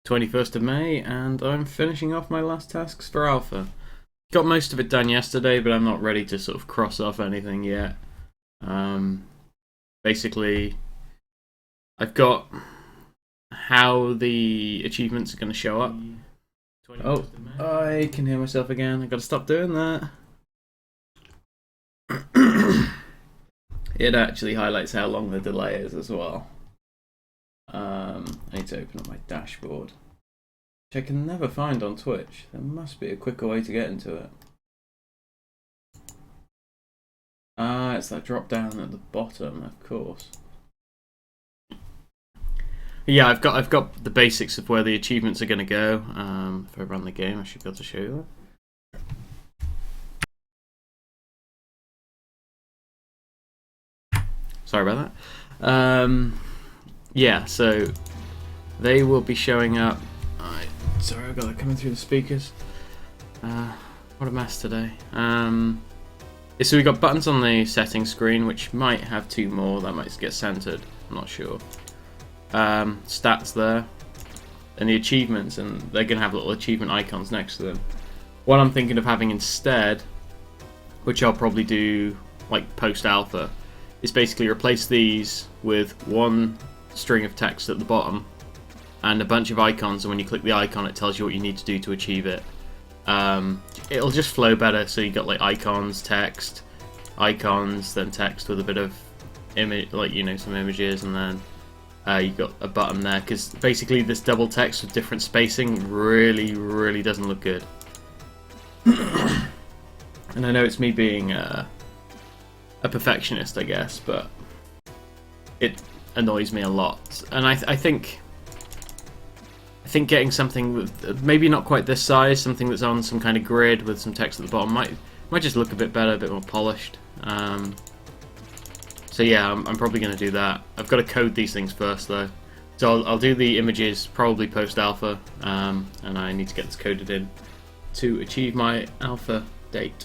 21st of May, and I'm finishing off my last tasks for Alpha. Got most of it done yesterday, but I'm not ready to sort of cross off anything yet. Basically, I've got how the achievements are going to show up. Oh, I can hear myself again. I've got to stop doing that. It actually highlights how long the delay is as well. I need to open up my dashboard, which I can never find on Twitch. There must be a quicker way to get into it. It's that drop down at the bottom, of course. Yeah, I've got the basics of where the achievements are going to go. If I run the game, I should be able to show you that. Sorry about that. Yeah, so they will be showing up. Sorry, I've got that coming through the speakers. What a mess today. So we've got buttons on the settings screen, which might have two more. That might get centered. I'm not sure. Stats there, and the achievements, and they're going to have little achievement icons next to them. What I'm thinking of having instead, which I'll probably do like post-alpha, is basically replace these with one string of text at the bottom and a bunch of icons, and when you click the icon it tells you what you need to do to achieve it. It'll just flow better, so you got like icons, text, icons, then text with a bit of image, like, you know, some images, and then you got a button there, because basically this double text with different spacing really doesn't look good. And I know it's me being a perfectionist, I guess, but it annoys me a lot. And I think getting something with maybe not quite this size, something that's on some kind of grid with some text at the bottom might just look a bit better, a bit more polished. So yeah, I'm probably going to do that. I've got to code these things first though. So I'll do the images probably post-alpha, and I need to get this coded in to achieve my alpha date.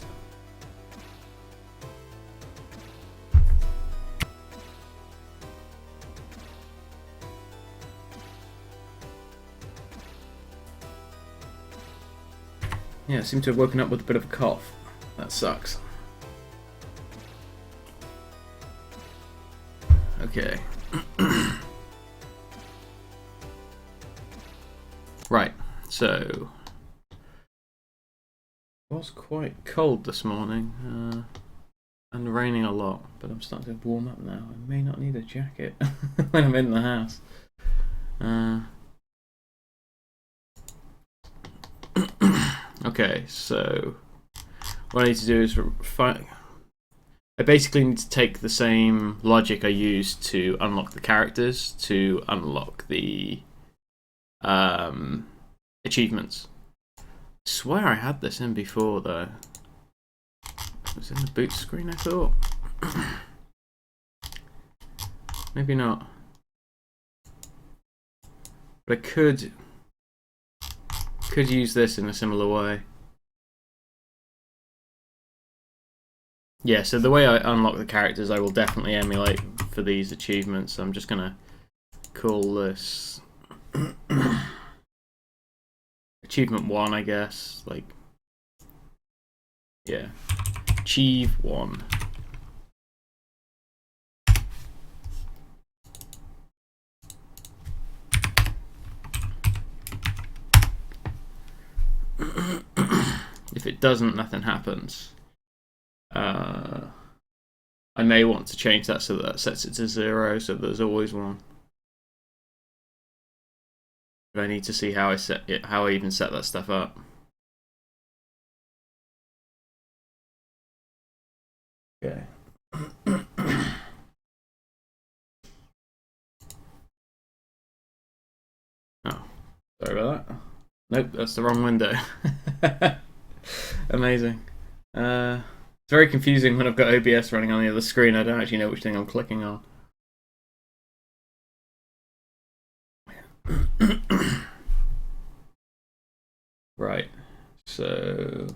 Yeah, I seem to have woken up with a bit of a cough. That sucks. Okay. Right, so it was quite cold this morning, and raining a lot, but I'm starting to warm up now. I may not need a jacket when I'm in the house. Okay, so what I need to do is I basically need to take the same logic I used to unlock the characters to unlock the achievements. I swear I had this in before though. It was in the boot screen, I thought. Maybe not. But I could use this in a similar way. Yeah, so the way I unlock the characters I will definitely emulate for these achievements. So I'm just gonna call this achievement 1, I guess. Like, yeah, achieve 1. If it doesn't, nothing happens. I may want to change that so that sets it to 0, so there's always 1. But I need to see how I set it, how I even set that stuff up. Okay. Oh, sorry about that. Nope, that's the wrong window. Amazing. It's very confusing when I've got OBS running on the other screen. I don't actually know which thing I'm clicking on. Right, so...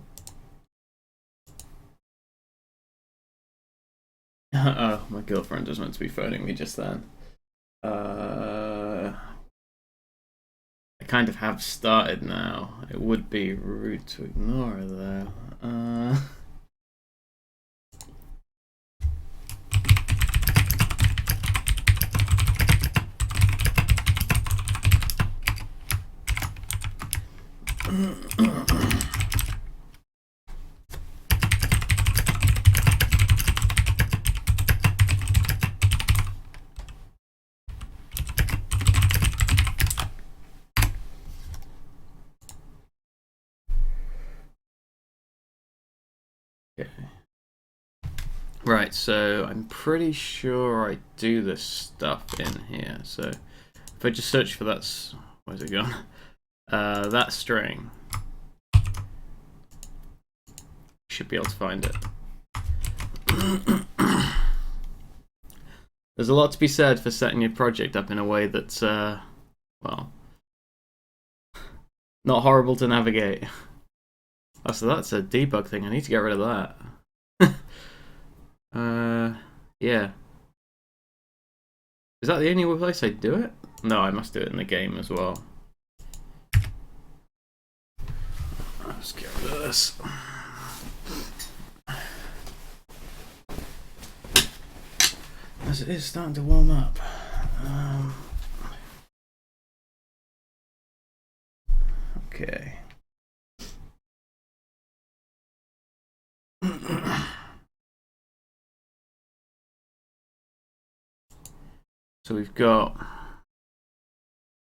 Oh, my girlfriend was meant to be phoning me just then. I kind of have started now. It would be rude to ignore it though. Okay. Right, so I'm pretty sure I do this stuff in here. So if I just search for that, where's it gone? That string, should be able to find it. There's a lot to be said for setting your project up in a way that's, well, not horrible to navigate. Oh, so that's a debug thing. I need to get rid of that. Yeah. Is that the only place I do it? No, I must do it in the game as well. Let's get rid of this. As it is starting to warm up. Okay. So we've got,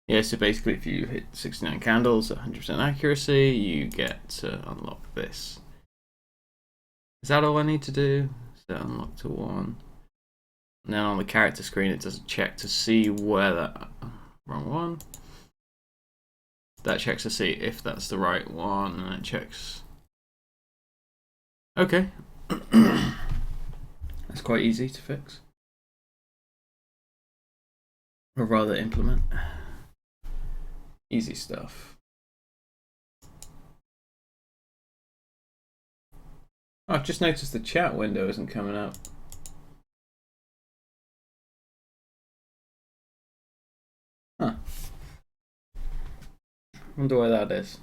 yeah, so basically if you hit 69 candles at 100% accuracy, you get to unlock this. Is that all I need to do? Set unlock to 1. And then on the character screen it does a check to see where that, wrong one. That checks to see if that's the right one, and it checks. Okay. That's quite easy to fix. Or rather implement. Easy stuff. Oh, I've just noticed the chat window isn't coming up. Huh. Wonder why that is.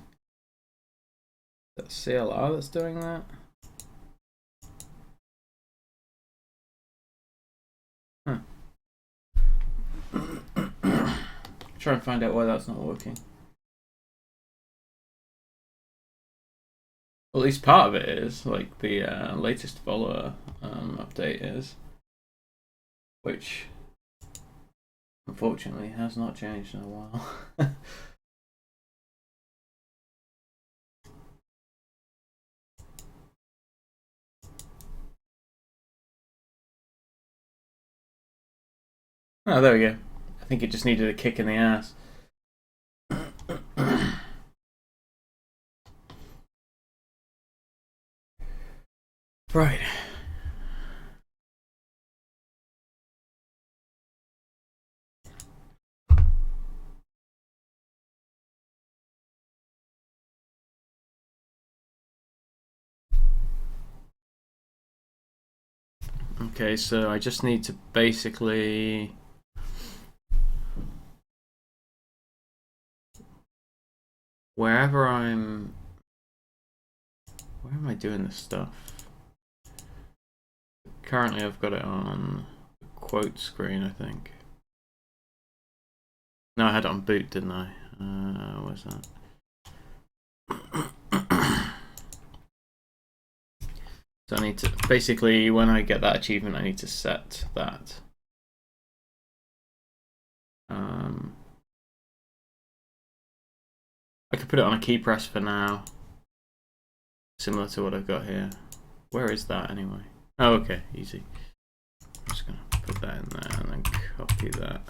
That's CLR that's doing that? Huh. Try and find out why that's not working. Well, at least part of it is, like the latest follower update is, which unfortunately has not changed in a while. Oh, there we go. I think it just needed a kick in the ass. Right. Okay, so I just need to basically where am I doing this stuff? Currently I've got it on the quote screen, I think. No, I had it on boot, didn't I? Where's that? So I need to, basically when I get that achievement I need to set that. I could put it on a key press for now, similar to what I've got here. Where is that anyway? Oh, okay, easy. I'm just gonna put that in there and then copy that.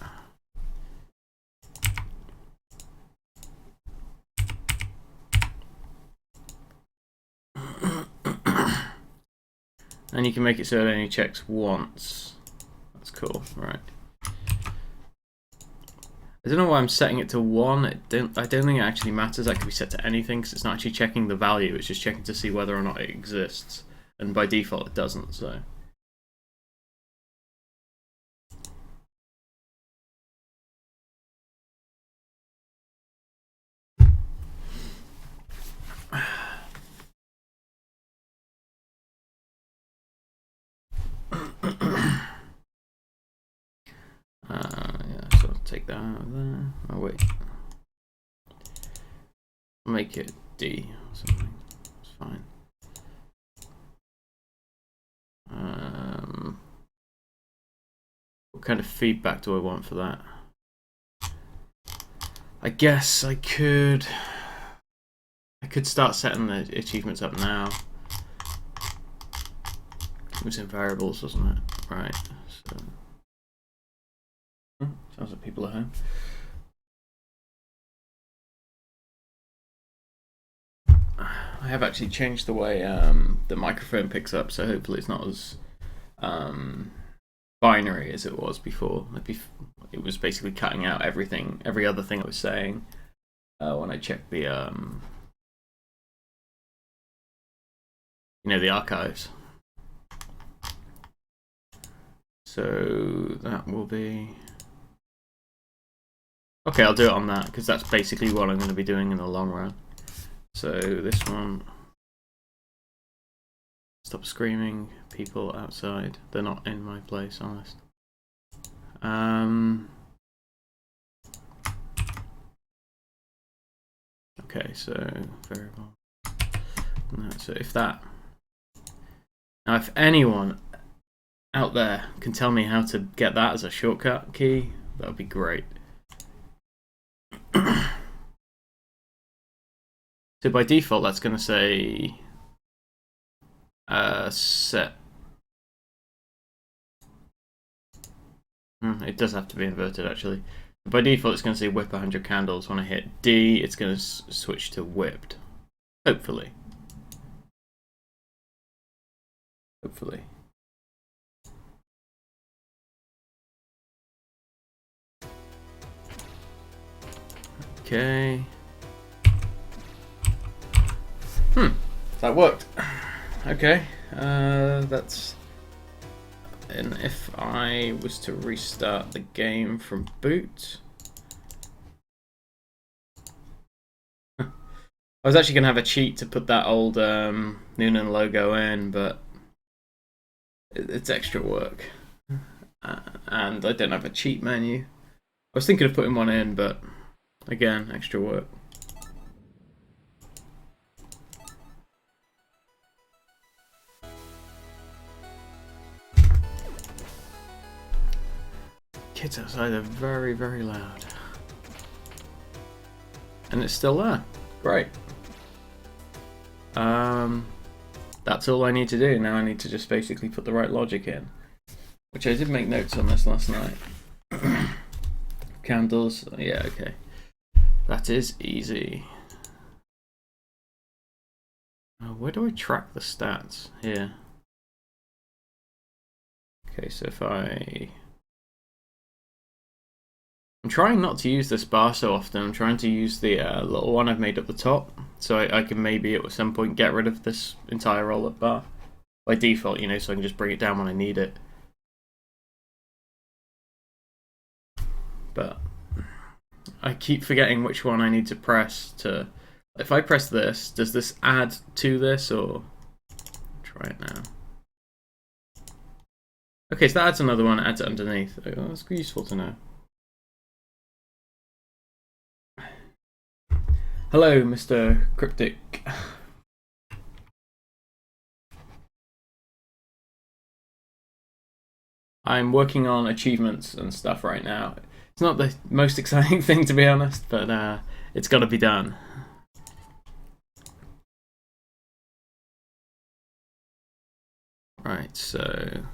And you can make it so it only checks once. That's cool, right. I don't know why I'm setting it to 1. I don't think it actually matters. That could be set to anything because it's not actually checking the value. It's just checking to see whether or not it exists. And by default it doesn't, so. take that out of there. Oh wait. Make it D or something. It's fine. What kind of feedback do I want for that? I guess I could start setting the achievements up now. It was in variables, wasn't it? Right. So sounds like people at home. I have actually changed the way the microphone picks up, so hopefully it's not as binary as it was before. It was basically cutting out everything, every other thing I was saying when I checked the the archives. So that will be okay. I'll do it on that because that's basically what I'm going to be doing in the long run. So this one, stop screaming, people outside. They're not in my place, honest. Okay, so variable. No, so if that. Now, if anyone out there can tell me how to get that as a shortcut key, that would be great. So by default, that's going to say set. It does have to be inverted, actually. By default, it's going to say whip 100 candles. When I hit D, it's going to switch to whipped. Hopefully. Hopefully. Okay. That worked. Okay. That's. And if I was to restart the game from boot, I was actually going to have a cheat to put that old Noonan logo in, but it's extra work. And I don't have a cheat menu. I was thinking of putting one in, but again, extra work. Kids outside are very, very loud. And it's still there. Great. That's all I need to do. Now I need to just basically put the right logic in. Which I did make notes on this last night. Candles. Yeah, okay. That is easy. Where do I track the stats? Here. Okay, so if I'm trying not to use this bar so often. I'm trying to use the little one I've made at the top, so I can maybe at some point get rid of this entire roll-up bar by default, so I can just bring it down when I need it. But I keep forgetting which one I need to press to. If I press this, does this add to this or try it now? Okay, so that adds another one. Adds it underneath. Oh, that's useful to know. Hello, Mr. Cryptic. I'm working on achievements and stuff right now. It's not the most exciting thing, to be honest, but it's got to be done. Right, so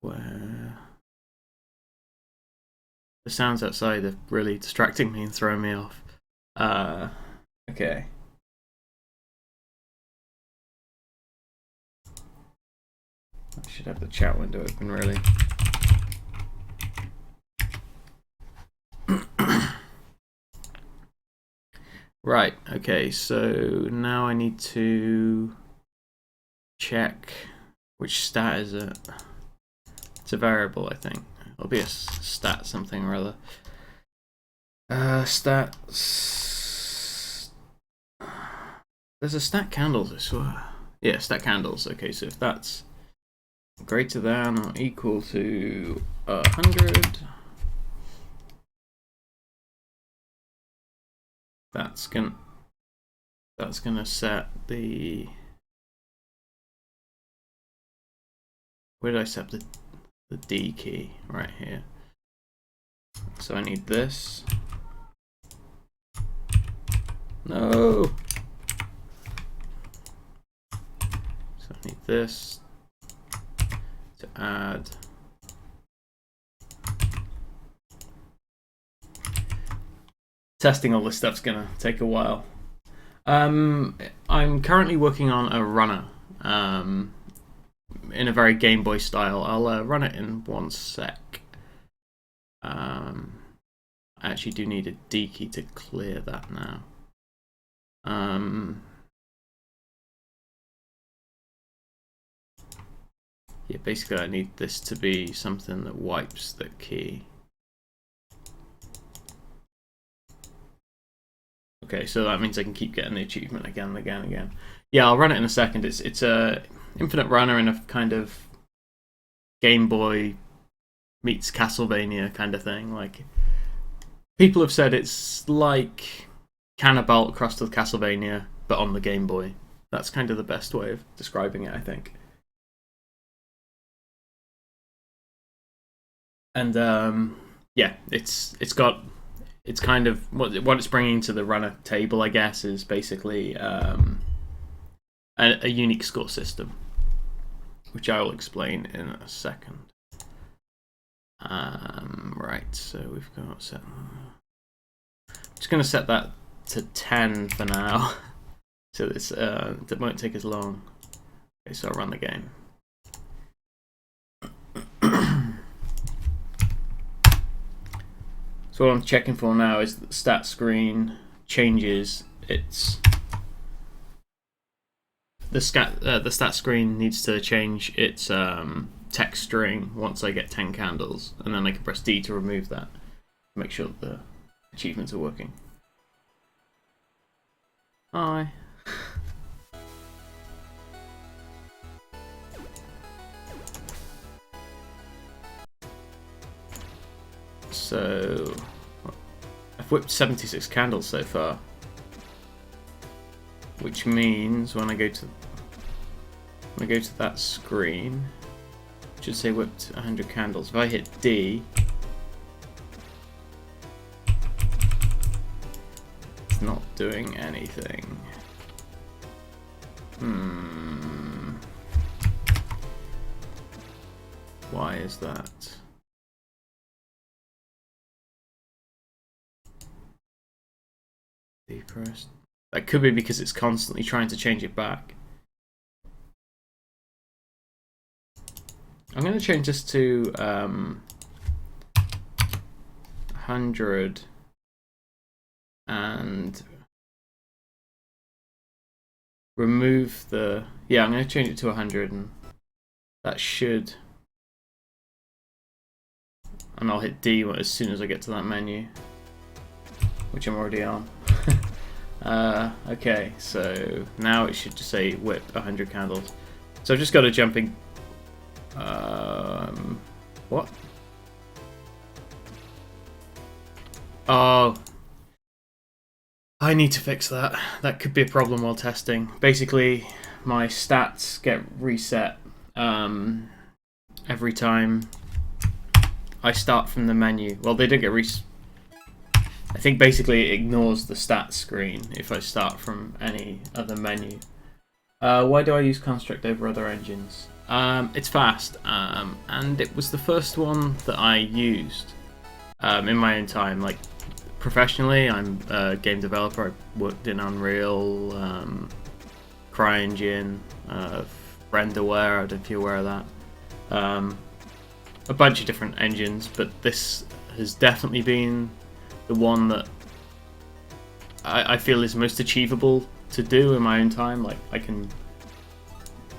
where the sounds outside are really distracting me and throwing me off. Okay. I should have the chat window open, really. Right, okay, so now I need to check which stat is it. It's a variable, I think. It'll be a stat something or other. Stats. There's a stat candles, I swear. Yeah, stack candles. Okay, so if that's greater than or equal to 100, that's gonna set the. Where did I set the D key? Right here. So I need this. No. So I need this to add. Testing all this stuff's gonna take a while. I'm currently working on a runner in a very Game Boy style. I'll run it in 1 sec. I actually do need a D key to clear that now. Yeah, basically I need this to be something that wipes the key. Okay, so that means I can keep getting the achievement again and again and again. Yeah, I'll run it in a second. It's a infinite runner in a kind of Game Boy meets Castlevania kind of thing. Like, people have said it's like Cannibal crossed with Castlevania, but on the Game Boy. That's kind of the best way of describing it, I think. And yeah, it's kind of what it's bringing to the runner table, I guess, is basically a unique score system, which I will explain in a second. Right, so we've got set. I'm just going to set that to 10 for now, so this that won't take as long. Okay, so I'll run the game. So what I'm checking for now is that the stat screen changes its. The stat screen needs to change its text string once I get 10 candles, and then I can press D to remove that. Make sure that the achievements are working. Hi. So I've whipped 76 candles so far, which means when I go to that screen, it should say whipped 100 candles. If I hit D, it's not doing anything. Why is that? Depressed. That could be because it's constantly trying to change it back. I'm going to change this to 100 and remove the. Yeah, I'm going to change it to 100, and that should. And I'll hit D as soon as I get to that menu, which I'm already on. Okay, so now it should just say whip 100 candles. So I've just got a jumping. What? Oh, I need to fix that. That could be a problem while testing. Basically, my stats get reset every time I start from the menu. Well, they don't get reset. I think basically it ignores the stats screen if I start from any other menu. Why do I use Construct over other engines? It's fast, and it was the first one that I used in my own time. Like, professionally, I'm a game developer. I worked in Unreal, CryEngine, Renderware, I don't know if you're aware of that. A bunch of different engines, but this has definitely been the one that I feel is most achievable to do in my own time. Like, I can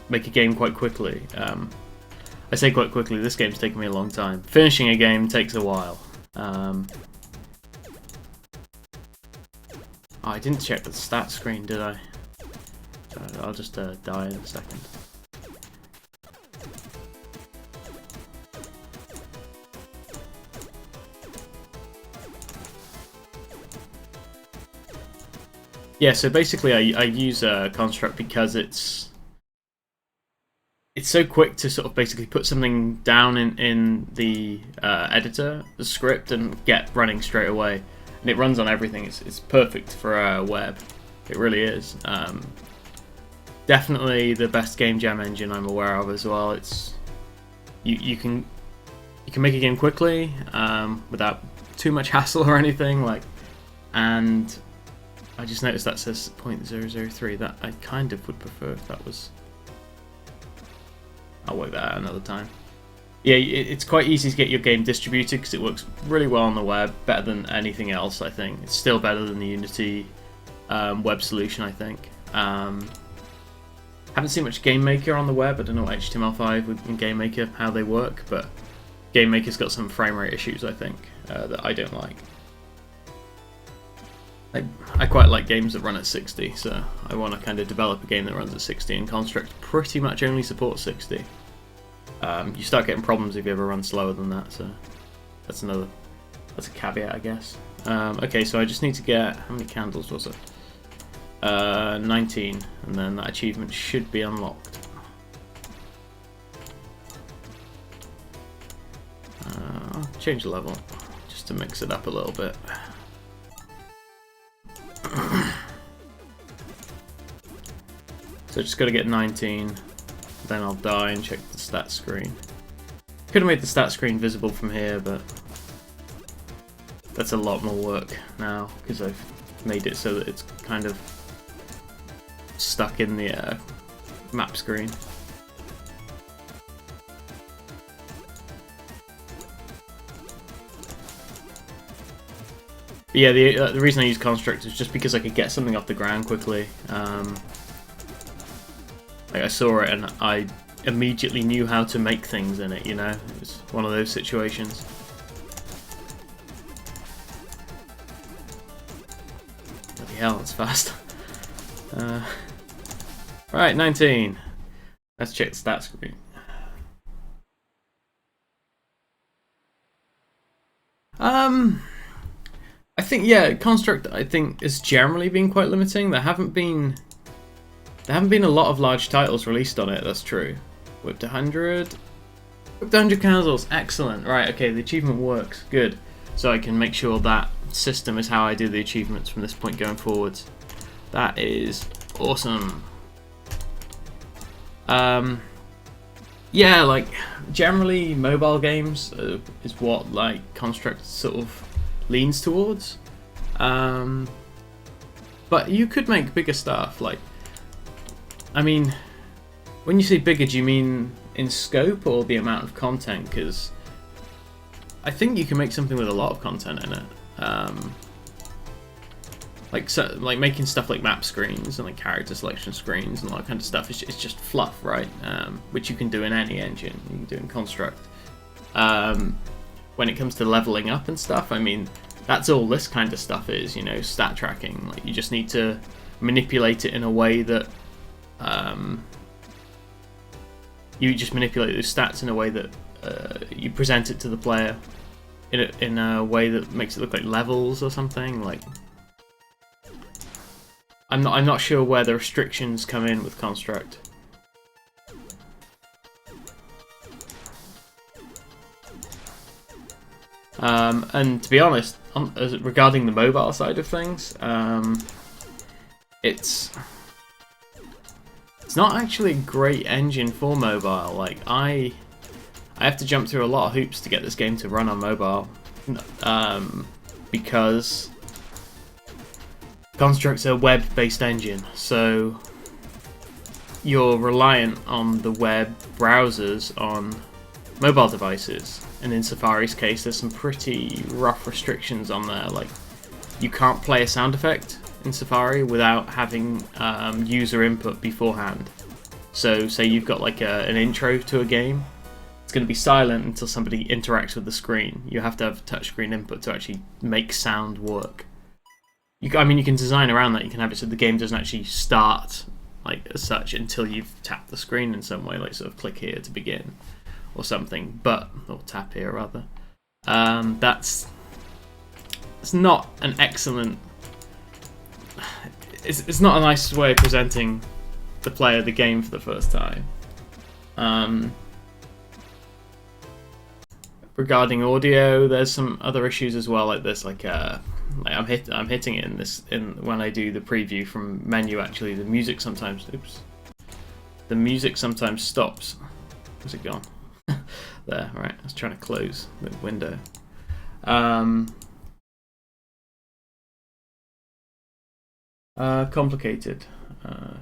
make a game quite quickly. I say quite quickly, this game's taken me a long time. Finishing a game takes a while. Oh, I didn't check the stat screen, did I? I'll just die in a second. Yeah, so basically I use Construct because it's so quick to sort of basically put something down in the editor, the script, and get running straight away. And it runs on everything. It's perfect for web. It really is. Definitely the best game jam engine I'm aware of as well. It's you can make a game quickly without too much hassle or anything. And I just noticed that says 0.003. That I kind of would prefer if that was. I'll work that out another time. Yeah, it's quite easy to get your game distributed because it works really well on the web, better than anything else, I think. It's still better than the Unity web solution, I think. Haven't seen much GameMaker on the web. I don't know what HTML5 and GameMaker, how they work, but GameMaker's got some frame rate issues, I think, that I don't like. I quite like games that run at 60, so I want to kind of develop a game that runs at 60, and Construct pretty much only supports 60. You start getting problems if you ever run slower than that, so that's a caveat, I guess. Okay, so I just need to get, how many candles was it? 19, and then that achievement should be unlocked. I'll change the level, just to mix it up a little bit. So just got to get 19, then I'll die and check the stat screen. Could have made the stat screen visible from here, but that's a lot more work now because I've made it so that it's kind of stuck in the map screen. But yeah, the reason I use Construct is just because I could get something off the ground quickly. Like I saw it and I immediately knew how to make things in it, you know? It was one of those situations. Bloody hell, that's fast. Right, 19. Let's check the stat screen. I think, yeah, Construct, I think, has generally been quite limiting. There haven't been a lot of large titles released on it, that's true. Whipped 100. Whipped 100 candles, excellent. Right, okay, the achievement works, good. So I can make sure that system is how I do the achievements from this point going forwards. That is awesome. Yeah, like, generally mobile games is what, like, Construct sort of leans towards. But you could make bigger stuff, like, I mean, when you say bigger, do you mean in scope or the amount of content? Because I think you can make something with a lot of content in it. Like making stuff like map screens and like character selection screens and all that kind of stuff. It's just fluff, right? Which you can do in any engine. You can do in Construct. When it comes to leveling up and stuff, I mean, that's all this kind of stuff is. You know, stat tracking. Like you just need to manipulate it in a way that you just manipulate those stats in a way that you present it to the player in a way that makes it look like levels or something. Like I'm not sure where the restrictions come in with Construct. And to be honest, regarding the mobile side of things, it's not actually a great engine for mobile. Like I have to jump through a lot of hoops to get this game to run on mobile, because Construct's a web-based engine, so you're reliant on the web browsers on mobile devices. And in Safari's case, there's some pretty rough restrictions on there. Like, you can't play a sound effect in Safari without having user input beforehand. So, say you've got like an intro to a game, it's going to be silent until somebody interacts with the screen. You have to have touchscreen input to actually make sound work. I mean, you can design around that. You can have it so the game doesn't actually start like as such until you've tapped the screen in some way, like sort of click here to begin or something, or tap here rather. It's not an excellent. It's not a nice way of presenting the player the game for the first time. Regarding audio, there's some other issues as well, like this. I'm hitting it when I do the preview from menu. Actually, the music sometimes stops. Where's it gone? There, right. I was trying to close the window. Complicated. I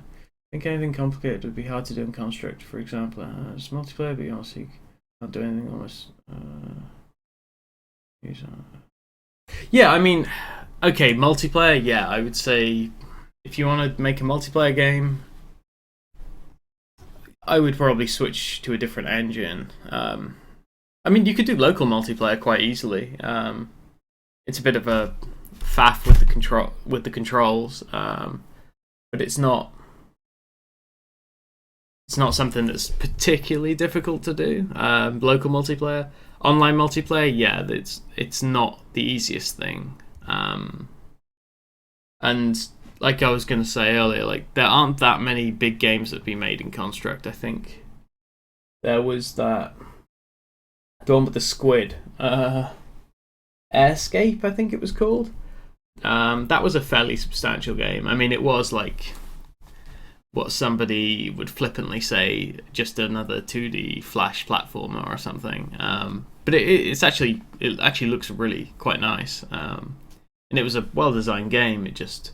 think anything complicated would be hard to do in Construct. For example, it's multiplayer, but you honestly can't do anything almost. Yeah, I mean, okay, multiplayer. Yeah, I would say if you want to make a multiplayer game, I would probably switch to a different engine. I mean, you could do local multiplayer quite easily. It's a bit of a faff with the controls, but it's not something that's particularly difficult to do. Local multiplayer, online multiplayer, yeah, it's not the easiest thing. And like I was going to say earlier, like there aren't that many big games that have been made in Construct. I think there was the one with the squid, Airscape, I think it was called. That was a fairly substantial game. I mean, it was like what somebody would flippantly say, just another 2D Flash platformer or something. But it actually looks really quite nice. And it was a well-designed game. It just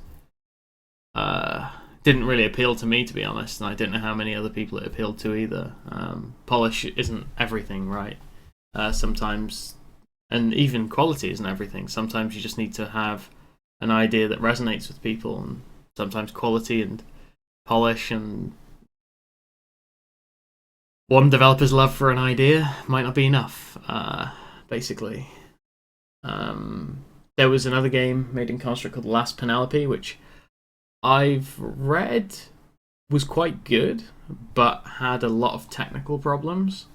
didn't really appeal to me, to be honest, and I don't know how many other people it appealed to either. Polish isn't everything, right? Sometimes, and even quality isn't everything. Sometimes you just need to have an idea that resonates with people, and sometimes quality and polish and one developer's love for an idea might not be enough, basically. There was another game made in Construct called Last Penelope, which I've read was quite good, but had a lot of technical problems.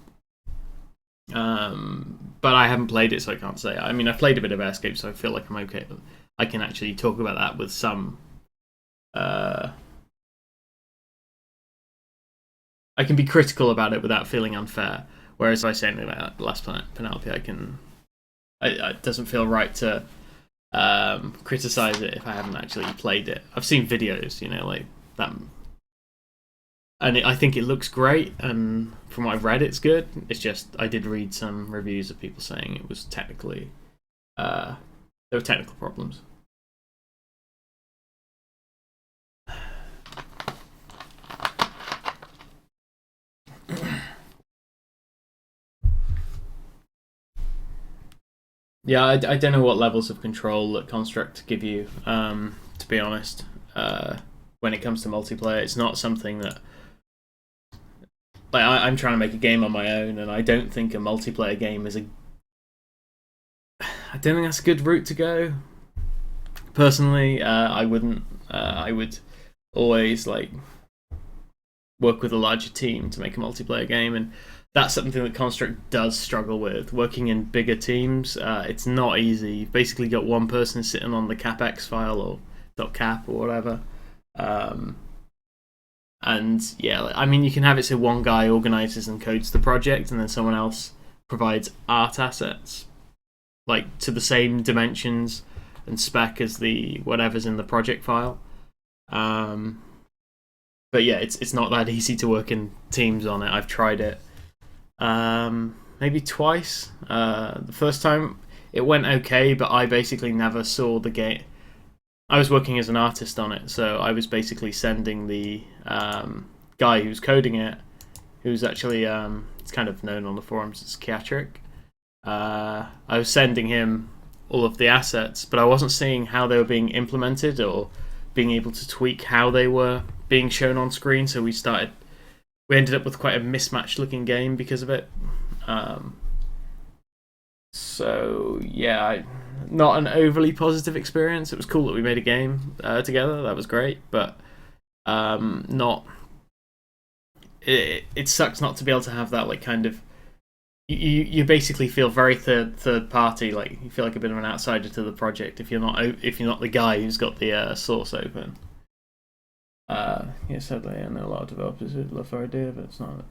But I haven't played it, so I can't say. I mean, I've played a bit of Airscape, so I feel like I'm okay. I can actually talk about that with some. I can be critical about it without feeling unfair. Whereas if I say anything about Last Penelope, it doesn't feel right to criticize it if I haven't actually played it. I've seen videos, like that, and I think it looks great. And from what I've read, it's good. It's just I did read some reviews of people saying it was technically there were technical problems. Yeah, I don't know what levels of control that Construct give you, to be honest. When it comes to multiplayer, it's not something that... Like, I'm trying to make a game on my own, and I don't think a multiplayer game is I don't think that's a good route to go. Personally, I wouldn't. I would always, work with a larger team to make a multiplayer game, and that's something that Construct does struggle with. Working in bigger teams, it's not easy. You've basically got one person sitting on the capex file or .cap or whatever. And yeah, I mean, you can have it so one guy organizes and codes the project, and then someone else provides art assets, like to the same dimensions and spec as the whatever's in the project file. But yeah, it's not that easy to work in teams on it. I've tried it. Maybe twice. The first time it went okay, but I basically never saw the game. I was working as an artist on it, so I was basically sending the guy who's coding it, who's actually it's kind of known on the forums as Kiatric. I was sending him all of the assets, but I wasn't seeing how they were being implemented or being able to tweak how they were being shown on screen. So we ended up with quite a mismatched looking game because of it. So yeah, not an overly positive experience. It was cool that we made a game together. That was great, but not. It sucks not to be able to have that, like, kind of. You basically feel very third party, like you feel like a bit of an outsider to the project if you're not the guy who's got the source open. Yeah, sadly, I know a lot of developers who love our idea, but it's not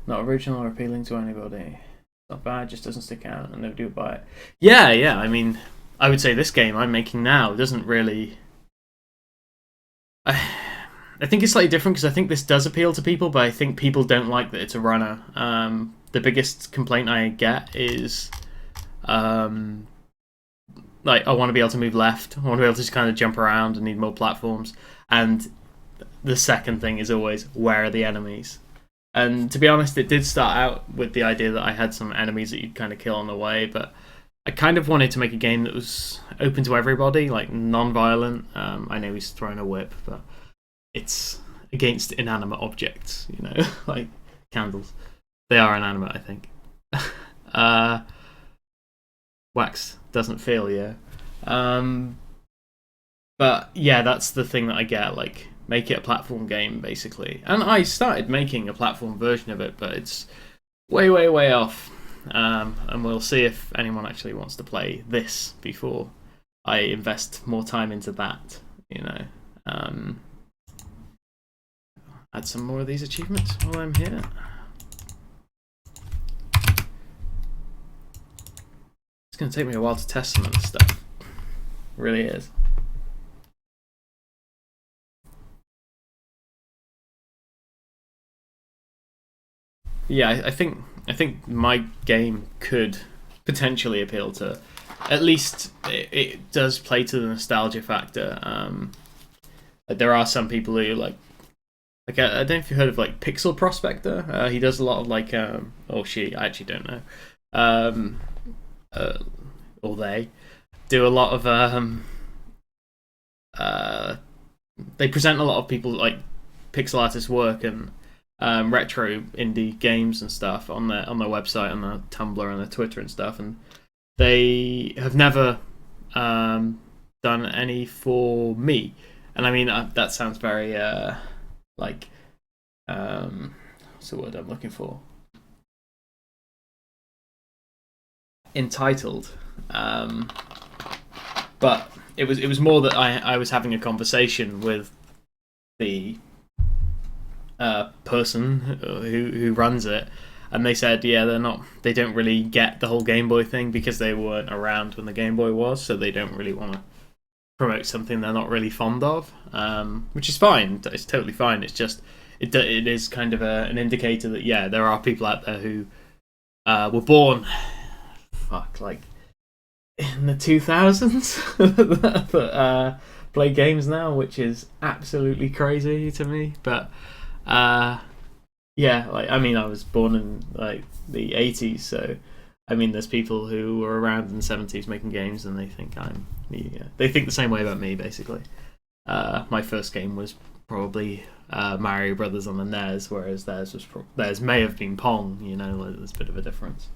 original or appealing to anybody. It's not bad, just doesn't stick out, and nobody would buy it. Yeah. I mean, I would say this game I'm making now doesn't really. I think it's slightly different because I think this does appeal to people, but I think people don't like that it's a runner. The biggest complaint I get is, like, I want to be able to move left. I want to be able to just kind of jump around and need more platforms. And the second thing is always, where are the enemies? And to be honest, it did start out with the idea that I had some enemies that you'd kind of kill on the way, but I kind of wanted to make a game that was open to everybody, like non-violent. I know he's throwing a whip, but it's against inanimate objects, you know, like candles. They are inanimate, I think. Wax doesn't feel, yeah. But yeah, that's the thing that I get, like, make it a platform game, basically. And I started making a platform version of it, but it's way off. And we'll see if anyone actually wants to play this before I invest more time into that, you know. Add some more of these achievements while I'm here. It's going to take me a while to test some of this stuff. It really is. Yeah, I think my game could potentially appeal to, at least it does play to the nostalgia factor. There are some people who like I don't know if you've heard of, like, Pixel Prospector. He does a lot of, like, or she, I actually don't know. Or they do a lot of they present a lot of people, like, pixel artists' work and retro indie games and stuff on their website, on their Tumblr and their Twitter and stuff, and they have never done any for me. And I mean, that sounds very like what's the word I'm looking for? Entitled. But it was more that I was having a conversation with the person who runs it, and they said, yeah, they don't really get the whole Game Boy thing because they weren't around when the Game Boy was, so they don't really want to promote something they're not really fond of, which is fine. It's totally fine. It's just it is kind of an indicator that, yeah, there are people out there who were born like in the 2000s that play games now, which is absolutely crazy to me. But yeah, like, I mean, I was born in, like, the 80s, so I mean, there's people who were around in the 70s making games, and they think they think the same way about me, basically. My first game was probably Mario Brothers on the NES, whereas theirs may have been Pong. You know, like, there's a bit of a difference.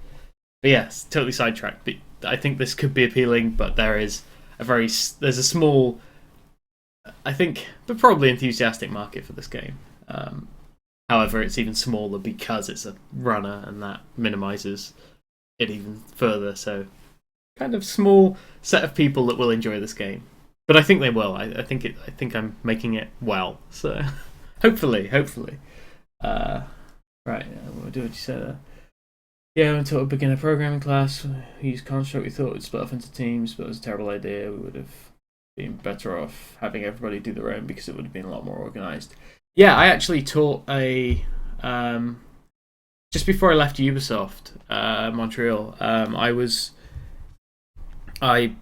But yes, totally sidetracked. But I think this could be appealing, but there's a small, I think, but probably enthusiastic market for this game. However, it's even smaller because it's a runner, and that minimizes it even further. So, kind of small set of people that will enjoy this game, but I think they will. I think I'm making it well. So, hopefully. Right, we'll do what you said. Yeah, we taught a beginner programming class. We used Construct. We thought we'd split off into teams, but it was a terrible idea. We would have been better off having everybody do their own because it would have been a lot more organized. Yeah, I actually taught a just before I left Ubisoft Montreal. I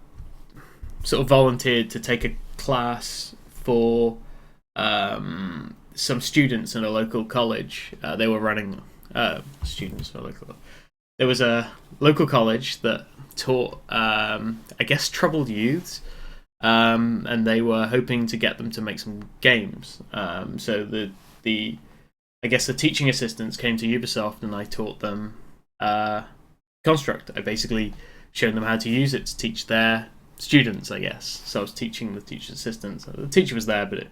sort of volunteered to take a class for some students in a local college. They were running students for a local. There was a local college that taught, I guess, troubled youths, and they were hoping to get them to make some games. So the I guess the teaching assistants came to Ubisoft, and I taught them Construct. I basically showed them how to use it to teach their students, I guess. So I was teaching the teacher's assistants. The teacher was there, but it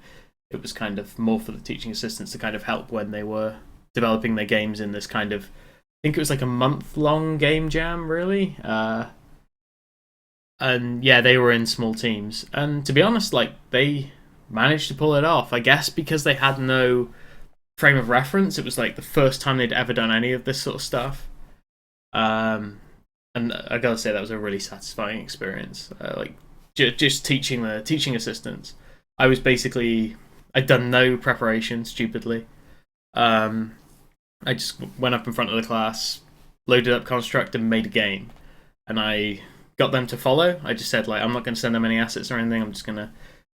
it was kind of more for the teaching assistants to kind of help when they were developing their games in this kind of, I think it was like a month-long game jam, really. And yeah, they were in small teams. And to be honest, like, they managed to pull it off. I guess because they had no frame of reference. It was like the first time they'd ever done any of this sort of stuff. And I gotta say, that was a really satisfying experience. Like, just teaching the teaching assistants. I'd done no preparation, stupidly. I just went up in front of the class, loaded up Construct, and made a game. And I got them to follow. I just said, like, I'm not going to send them any assets or anything. I'm just going to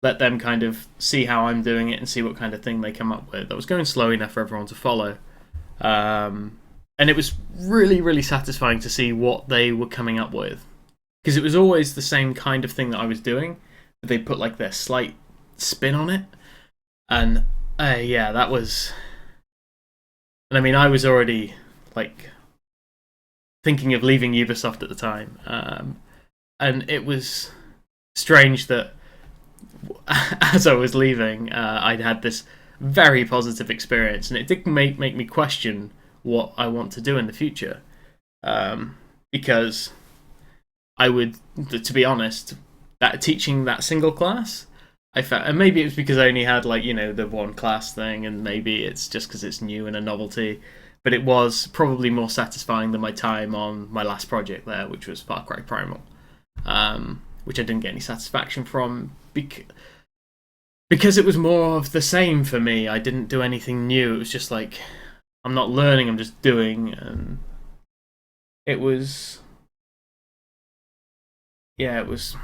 let them kind of see how I'm doing it and see what kind of thing they come up with. I was going slow enough for everyone to follow. And it was really, really satisfying to see what they were coming up with. Because it was always the same kind of thing that I was doing, but they put like their slight spin on it. And yeah, that was... And I mean, I was already like thinking of leaving Ubisoft at the time. And it was strange that as I was leaving, I'd had this very positive experience, and it did make me question what I want to do in the future. Because I would, to be honest, that teaching that single class, I felt, and maybe it was because I only had, like, you know, the one class thing, and maybe it's just because it's new and a novelty, but it was probably more satisfying than my time on my last project there, which was Far Cry Primal, which I didn't get any satisfaction from because it was more of the same for me. I didn't do anything new. It was just like, I'm not learning, I'm just doing, and it was... Yeah, it was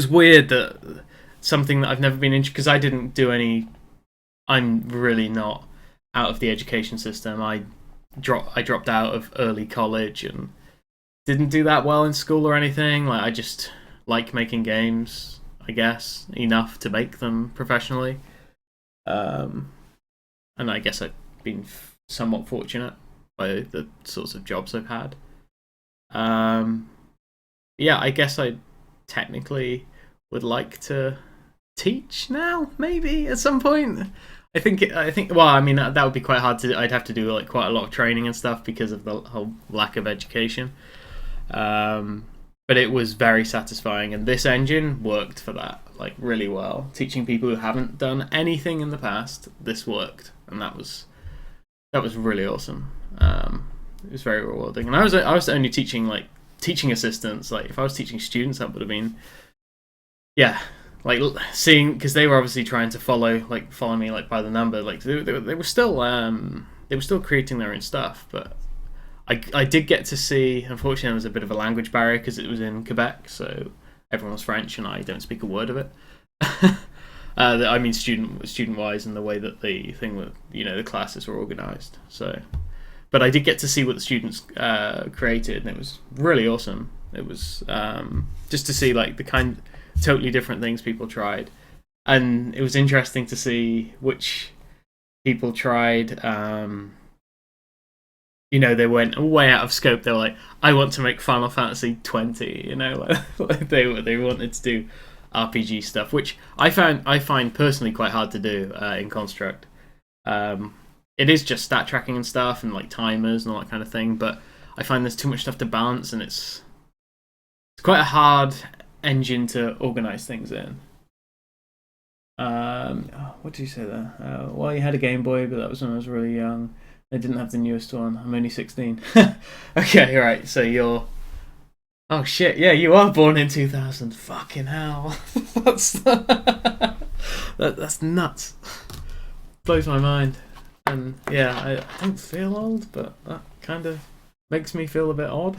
weird that something that I've never been into, because I didn't do any... I'm really not out of the education system. I dropped out of early college and didn't do that well in school or anything. Like, I just like making games, I guess, enough to make them professionally. And I guess I've been somewhat fortunate by the sorts of jobs I've had. Yeah, I guess I technically would like to teach now, maybe at some point. I think. Well, I mean, that would be quite hard to do. I'd have to do like quite a lot of training and stuff because of the whole lack of education. But it was very satisfying, and this engine worked for that, like, really well. Teaching people who haven't done anything in the past, this worked, and that was really awesome. It was very rewarding, and I was only teaching like teaching assistants. Like, if I was teaching students, that would have been, yeah, like, seeing, because they were obviously trying to follow me like by the number. Like, they were still creating their own stuff, but I did get to see. Unfortunately, there was a bit of a language barrier because it was in Quebec, so everyone was French, and I don't speak a word of it. I mean, student wise, and the way that the thing with, you know, the classes were organised. So, but I did get to see what the students created, and it was really awesome. It was just to see like the kind totally different things people tried, and it was interesting to see which people tried. You know, they went way out of scope. They were like, I want to make Final Fantasy 20, you know, like they wanted to do RPG stuff, which I find personally quite hard to do in Construct. It is just stat tracking and stuff, and like timers and all that kind of thing, but I find there's too much stuff to balance, and it's quite a hard engine to organize things in. What did you say there? Well, you had a Game Boy, but that was when I was really young. I didn't have the newest one. I'm only 16. Okay, right. So you're... Oh shit! Yeah, you are born in 2000. Fucking hell! That's nuts. Blows my mind. And yeah, I don't feel old, but that kind of makes me feel a bit odd.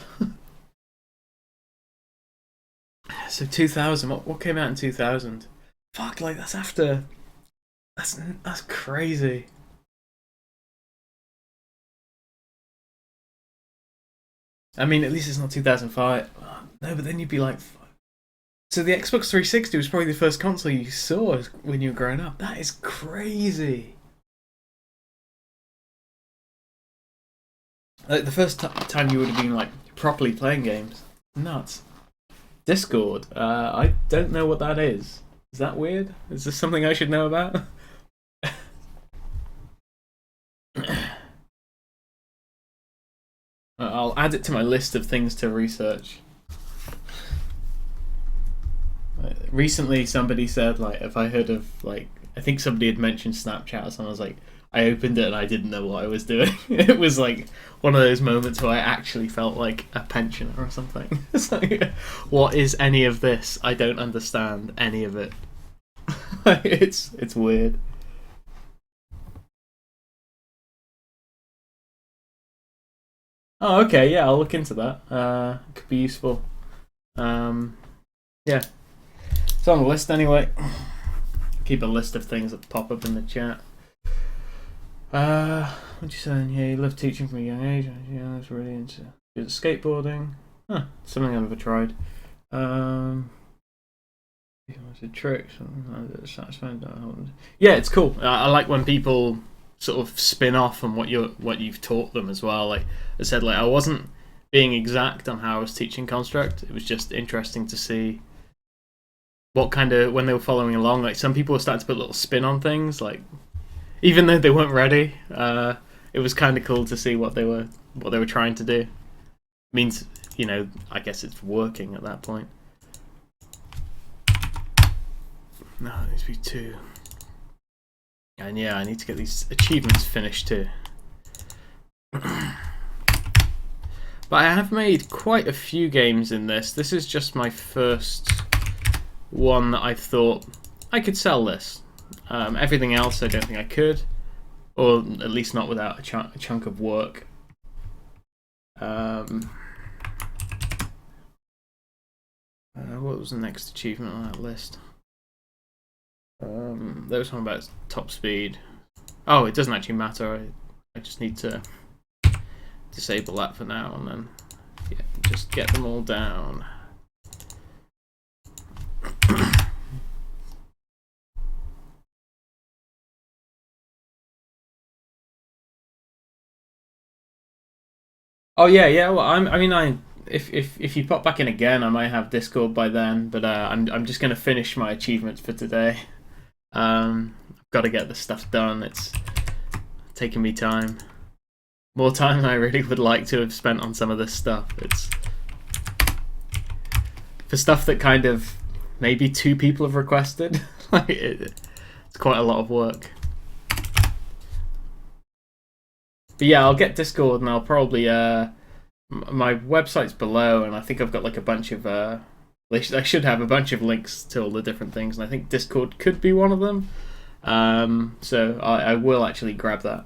So 2000. What came out in 2000? Fuck! Like, that's after. That's crazy. I mean, at least it's not 2005. No, but then you'd be like... So the Xbox 360 was probably the first console you saw when you were growing up. That is crazy. Like, the first time you would have been, like, properly playing games. Nuts. Discord. I don't know what that is. Is that weird? Is this something I should know about? I'll add it to my list of things to research. Recently, somebody said, like, if I heard of, like, I think somebody had mentioned Snapchat or something, I was like, I opened it and I didn't know what I was doing. It was like one of those moments where I actually felt like a pensioner or something. It's like, what is any of this? I don't understand any of it. It's weird. Oh, okay, yeah, I'll look into that. Could be useful. Yeah, it's on the list anyway. Keep a list of things that pop up in the chat. What you saying? Yeah, you love teaching from a young age. Yeah, that's really into skateboarding. Huh, something I've never tried. Tricks. Yeah, it's cool. I like when people sort of spin off on what you've taught them as well. Like I said, like I wasn't being exact on how I was teaching construct. It was just interesting to see what kind of, when they were following along, like some people were starting to put a little spin on things, like even though they weren't ready. It was kind of cool to see what they were trying to do. Means, you know, I guess it's working at that point. No, it needs to be 2. And yeah, I need to get these achievements finished too. But I have made quite a few games in this. This is just my first one that I thought I could sell this. Everything else I don't think I could, or at least not without a chunk of work. What was the next achievement on that list? There was one about top speed. Oh, it doesn't actually matter. I just need to disable that for now, and then yeah, just get them all down. Oh yeah. Well, if you pop back in again, I might have Discord by then. But I'm just gonna finish my achievements for today. I've got to get this stuff done. It's taking me time, more time than I really would like to have spent on some of this stuff. It's for stuff that kind of maybe 2 people have requested. Like it's quite a lot of work. But yeah, I'll get Discord and I'll probably my website's below, and I think I've got like a bunch of I should have a bunch of links to all the different things, and I think Discord could be one of them. So I will actually grab that.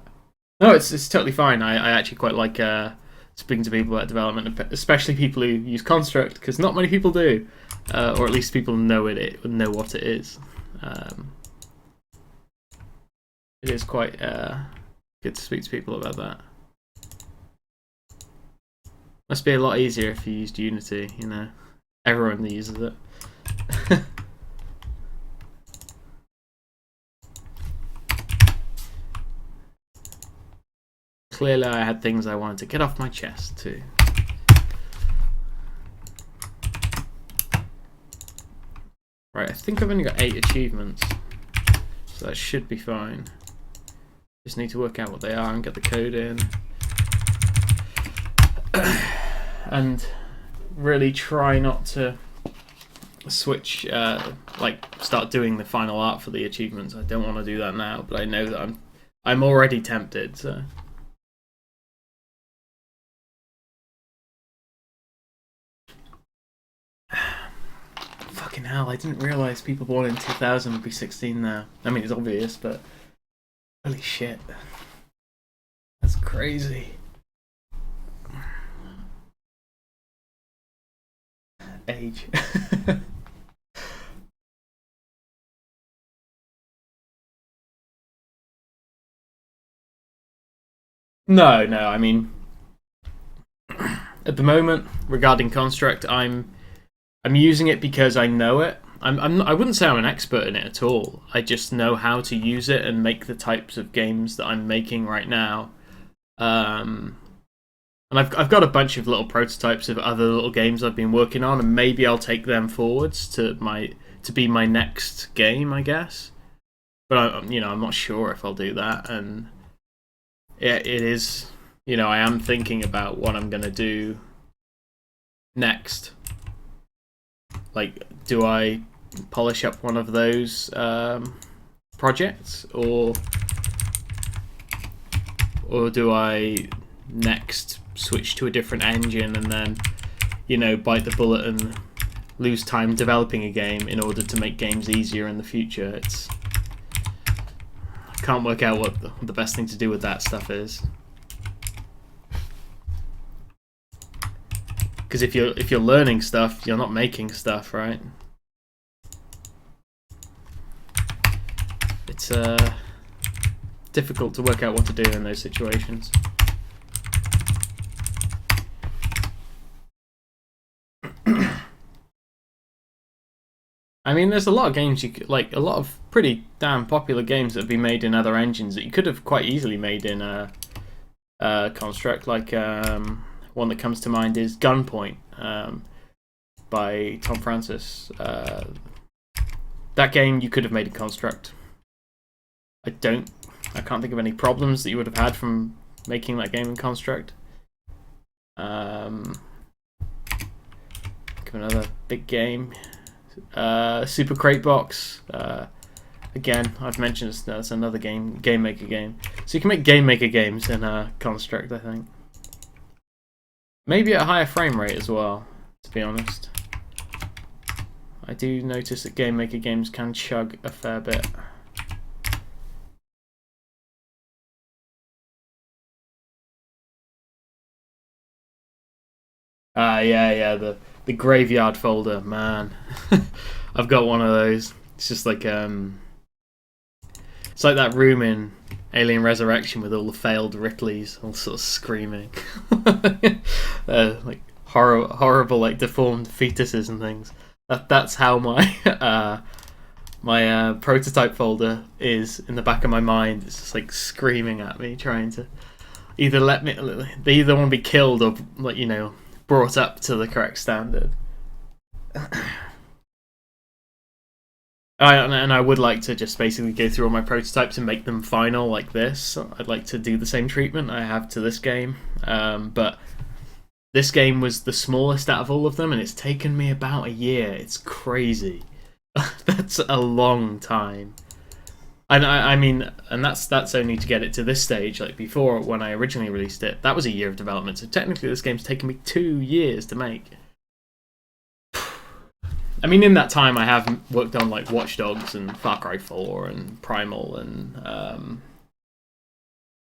No, it's totally fine. I actually quite like speaking to people about development, especially people who use construct, because not many people do, or at least people know what it is. It is quite good to speak to people about that. Must be a lot easier if you used Unity, you know. Everyone uses it. Clearly I had things I wanted to get off my chest too. Right, I think I've only got 8 achievements, so that should be fine. Just need to work out what they are and get the code in. And really try not to switch, like start doing the final art for the achievements. I don't want to do that now, but I know that I'm already tempted, so. Fucking hell, I didn't realise people born in 2000 would be 16 now. I mean, it's obvious, but holy shit. That's crazy. Age. No, I mean, at the moment, regarding construct, I'm using it because I know it. I wouldn't say I'm an expert in it at all. I just know how to use it and make the types of games that I'm making right now. And I've got a bunch of little prototypes of other little games I've been working on, and maybe I'll take them forwards to to be my next game, I guess. But I'm not sure if I'll do that, and it is, I am thinking about what I'm gonna do next. Like, do I polish up one of those projects, or do I next switch to a different engine and then, bite the bullet and lose time developing a game in order to make games easier in the future? I can't work out what the best thing to do with that stuff is. Because if you're learning stuff, you're not making stuff, right? It's difficult to work out what to do in those situations. I mean, there's a lot of games a lot of pretty damn popular games that have been made in other engines that you could have quite easily made in Construct. Like one that comes to mind is Gunpoint by Tom Francis. That game you could have made in Construct. I can't think of any problems that you would have had from making that game in Construct. Give another big game. Super Crate Box. Again, I've mentioned that's another game maker game. So you can make game maker games in Construct, I think. Maybe at a higher frame rate as well, to be honest. I do notice that game maker games can chug a fair bit. Yeah, the graveyard folder, man. I've got one of those. It's just like it's like that room in Alien Resurrection with all the failed Ripleys all sort of screaming. Like horrible like deformed fetuses and things. That's how my my prototype folder is in the back of my mind. It's just like screaming at me, trying to either they either want to be killed or, like, brought up to the correct standard. And I would like to just basically go through all my prototypes and make them final like this. I'd like to do the same treatment I have to this game, but this game was the smallest out of all of them, and it's taken me about a year. It's crazy. That's a long time. And I mean, and that's only to get it to this stage. Like, before, when I originally released it, that was a year of development. So technically, this game's taken me 2 years to make. I mean, in that time, I have worked on like Watch Dogs and Far Cry 4 and Primal and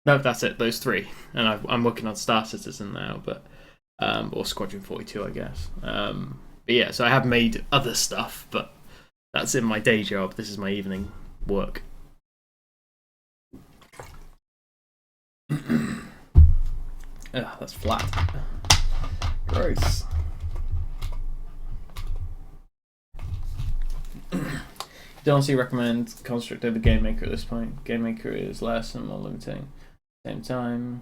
no, that's it. Those 3, and I'm working on Star Citizen now, but or Squadron 42, I guess. But yeah, so I have made other stuff, but that's in my day job. This is my evening work. Ugh, that's flat. Gross. Don't see recommend Construct over Game Maker at this point. Game Maker is less and more limiting. Same time,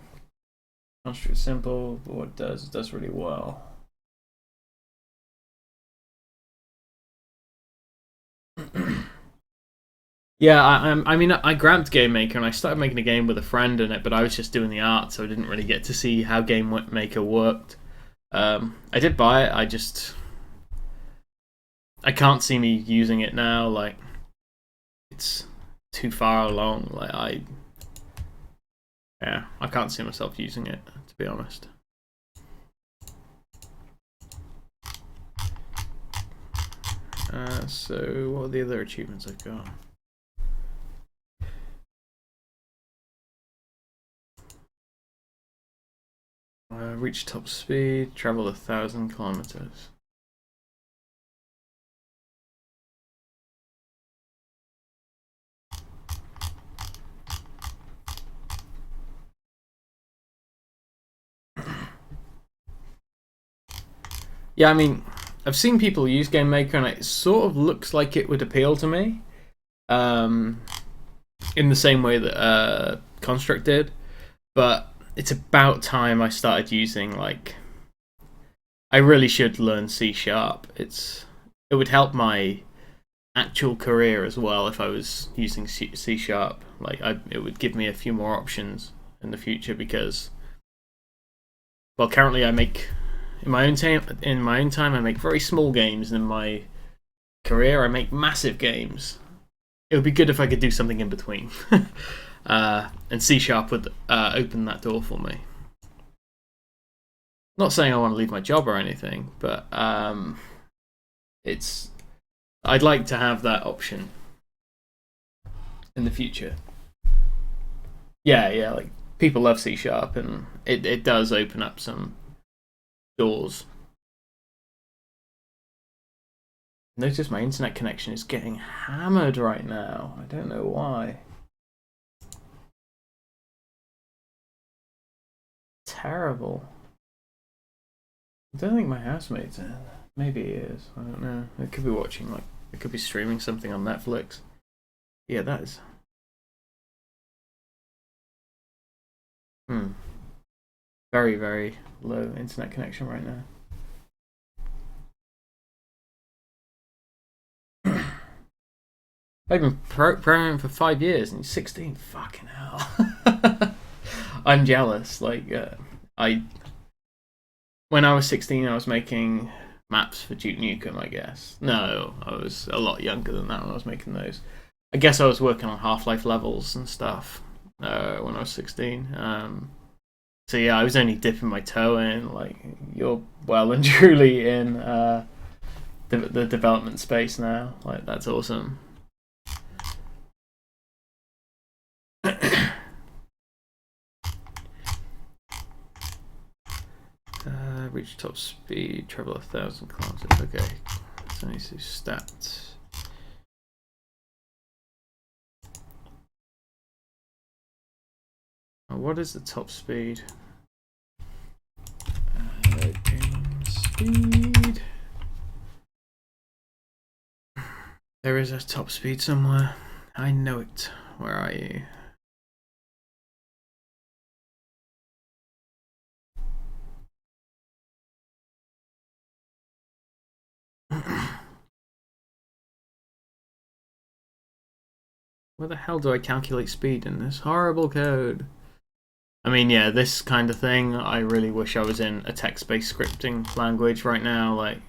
Construct is simple, but what it does really well. Yeah, I mean, I grabbed Game Maker and I started making a game with a friend in it, but I was just doing the art, so I didn't really get to see how Game Maker worked. I did buy it. I can't see me using it now. Like, it's too far along. Like, I can't see myself using it, to be honest. So what are the other achievements I've got? Reach top speed, travel 1,000 kilometers. Yeah, I mean, I've seen people use Game Maker, and it sort of looks like it would appeal to me, in the same way that Construct did, but it's about time I started using, like, I really should learn C#. It would help my actual career as well if I was using C Sharp. Like it would give me a few more options in the future because, well, currently I make in my own time I make very small games, and in my career I make massive games. It would be good if I could do something in between, and C Sharp would open that door for me. Not saying I want to leave my job or anything, but I'd like to have that option in the future. Yeah, like people love C Sharp, and it does open up some doors. Notice my internet connection is getting hammered right now. I don't know why. Terrible. I don't think my housemate's in. Maybe he is. I don't know. It could be watching, like, it could be streaming something on Netflix. Yeah, that is. Very, very low internet connection right now. I've been programming for 5 years and he's 16. Fucking hell. I'm jealous. Like, when I was 16, I was making maps for Duke Nukem, I guess. No, I was a lot younger than that when I was making those. I guess I was working on Half-Life levels and stuff when I was 16. So yeah, I was only dipping my toe in. Like, you're well and truly in the development space now. Like, that's awesome. Reach top speed, travel 1,000 kilometers. Okay, so I need to do stats. What is the top speed? Game speed. There is a top speed somewhere. I know it. Where are you? Where the hell do I calculate speed in this horrible code? I mean, yeah, this kind of thing, I really wish I was in a text-based scripting language right now. Like,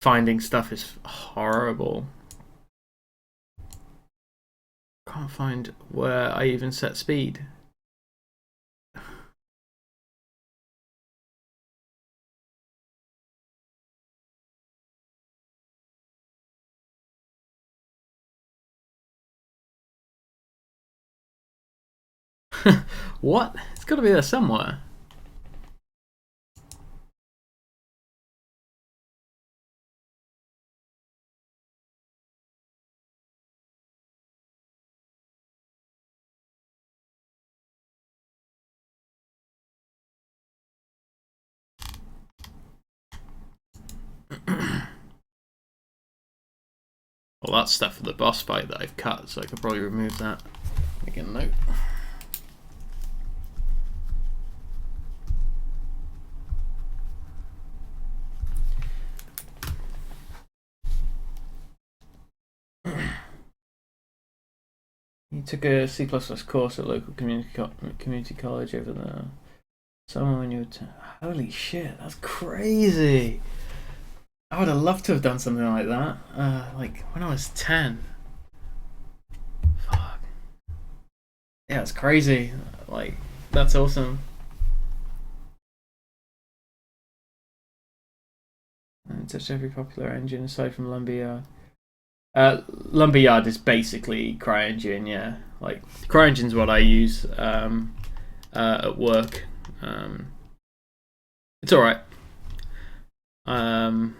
finding stuff is horrible. Can't find where I even set speed. What? It's got to be there somewhere. Well, that's stuff for the boss fight that I've cut, so I could probably remove that. Make a note. You took a C++ course at local community college over the summer when you were 10. Holy shit, that's crazy! I would have loved to have done something like that. Like when I was 10. Fuck. Yeah, it's crazy. Like, that's awesome. I touched every popular engine aside from Lumberyard. Lumberyard is basically CryEngine, yeah. Like, CryEngine's what I use at work. It's alright. I'm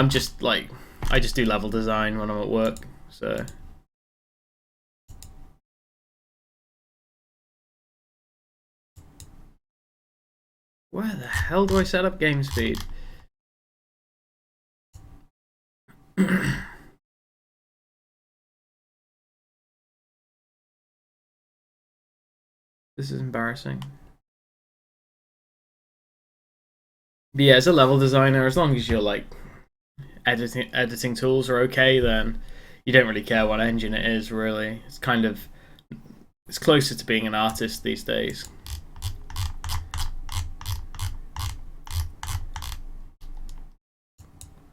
just like, I just do level design when I'm at work, so. Where the hell do I set up game speed? This is embarrassing. But yeah, as a level designer, as long as your like editing tools are okay, then you don't really care what engine it is. Really, it's closer to being an artist these days.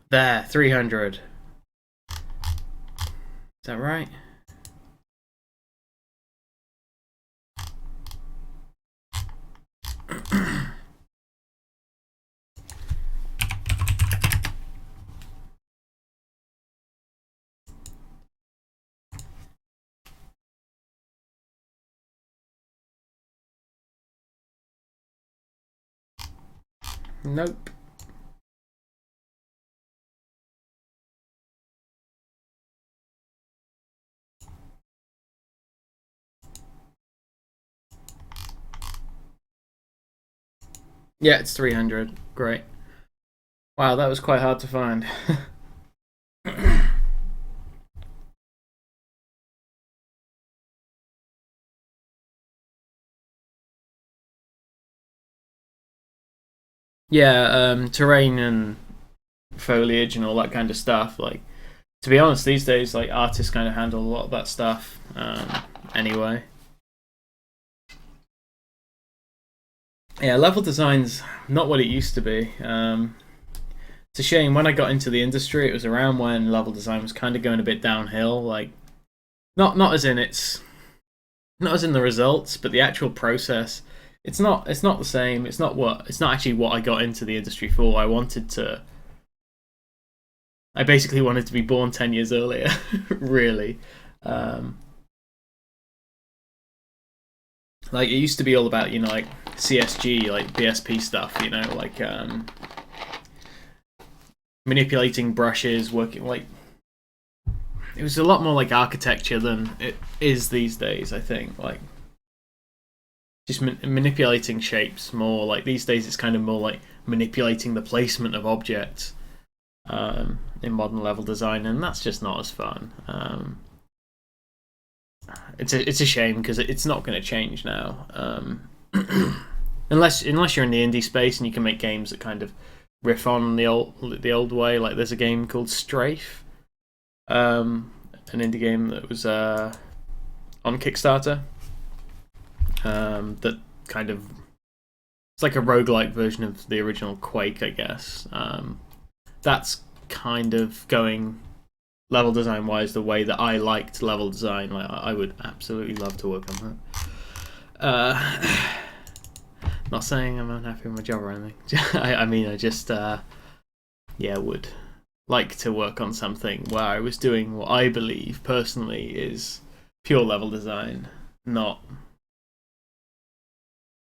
There, 300. Is that right? Nope. Yeah, it's 300. Great. Wow, that was quite hard to find. Yeah, terrain and foliage and all that kind of stuff. Like, to be honest, these days, like artists kind of handle a lot of that stuff. Anyway, yeah, level design's not what it used to be. It's a shame. When I got into the industry, it was around when level design was kind of going a bit downhill. Like, not as in the results, but the actual process. It's not the same. It's not actually what I got into the industry for. I basically wanted to be born 10 years earlier, really. Like, it used to be all about, like CSG, like BSP stuff, like manipulating brushes, working like it was a lot more like architecture than it is these days, I think. Like, just manipulating shapes more. Like, these days it's kind of more like manipulating the placement of objects in modern level design, and that's just not as fun. It's a shame because it's not going to change now, unless you're in the indie space and you can make games that kind of riff on the old way. Like, there's a game called Strafe, an indie game that was on Kickstarter. That kind of, it's like a roguelike version of the original Quake, I guess. That's kind of going level design wise the way that I liked level design. Like, I would absolutely love to work on that. Not saying I'm unhappy with my job or anything. I mean, I just would like to work on something where I was doing what I believe personally is pure level design, not.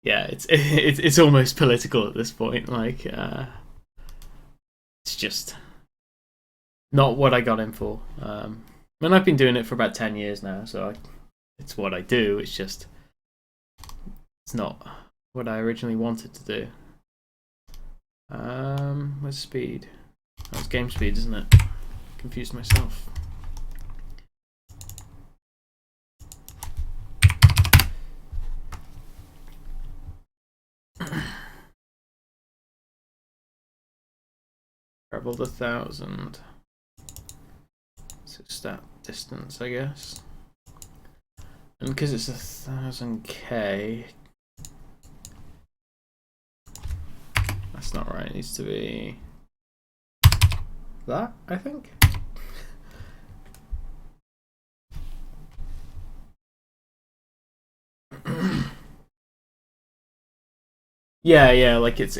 Yeah, it's almost political at this point. Like, it's just not what I got in for. And I've been doing it for about 10 years now, so it's what I do. It's just, it's not what I originally wanted to do. Where's speed? That's game speed, isn't it? Confused myself. Traveled 1,000. So stat distance, I guess. And because it's 1,000k, that's not right. It needs to be that, I think. Yeah, like it's.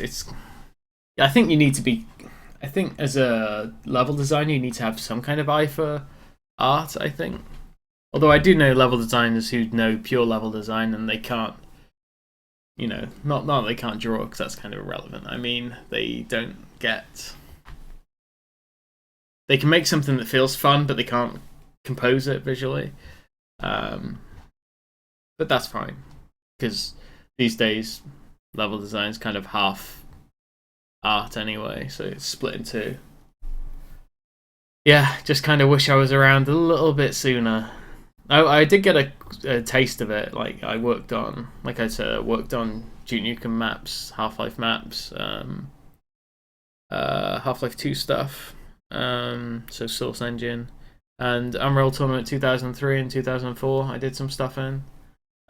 I think you need to be. I think as a level designer, you need to have some kind of eye for art, I think. Although I do know level designers who know pure level design and they can't, not that they can't draw, because that's kind of irrelevant. I mean, they don't get. They can make something that feels fun, but they can't compose it visually. But that's fine, because these days, level design is kind of half art anyway, so it's split in two. Yeah, just kind of wish I was around a little bit sooner. I did get a taste of it. Like, I worked on, like I said, Duke Nukem maps, Half-Life maps. Half-Life 2 stuff, so Source Engine, and Unreal Tournament 2003 and 2004 I did some stuff in.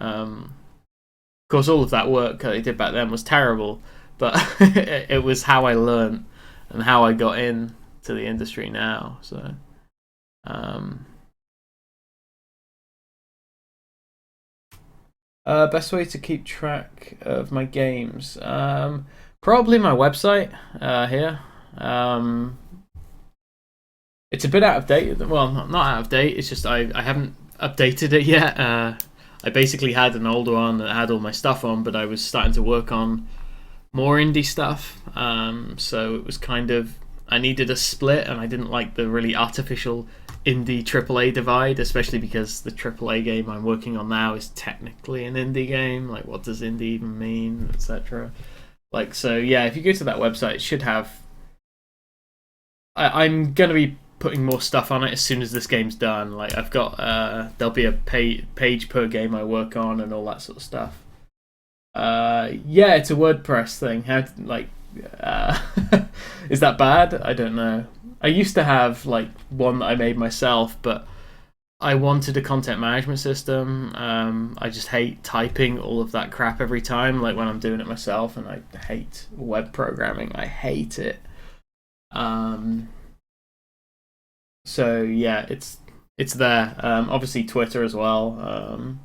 Of course, all of that work that I did back then was terrible, but it was how I learned and how I got in to the industry now. So, best way to keep track of my games, probably my website here. It's a bit out of date. Well, not out of date. It's just I haven't updated it yet. I basically had an old one that had all my stuff on, but I was starting to work on more indie stuff. So it was kind of, I needed a split, and I didn't like the really artificial indie AAA divide, especially because the AAA game I'm working on now is technically an indie game. Like, what does indie even mean, etc. Like, so yeah, if you go to that website, it should have. I'm gonna be putting more stuff on it as soon as this game's done. Like, I've got there'll be a page per game I work on and all that sort of stuff. Yeah, it's a WordPress thing. How like is that bad? I don't know. I used to have like one that I made myself, but I wanted a content management system. I just hate typing all of that crap every time, like when I'm doing it myself, and I hate web programming. I hate it. So yeah, it's there. Obviously Twitter as well.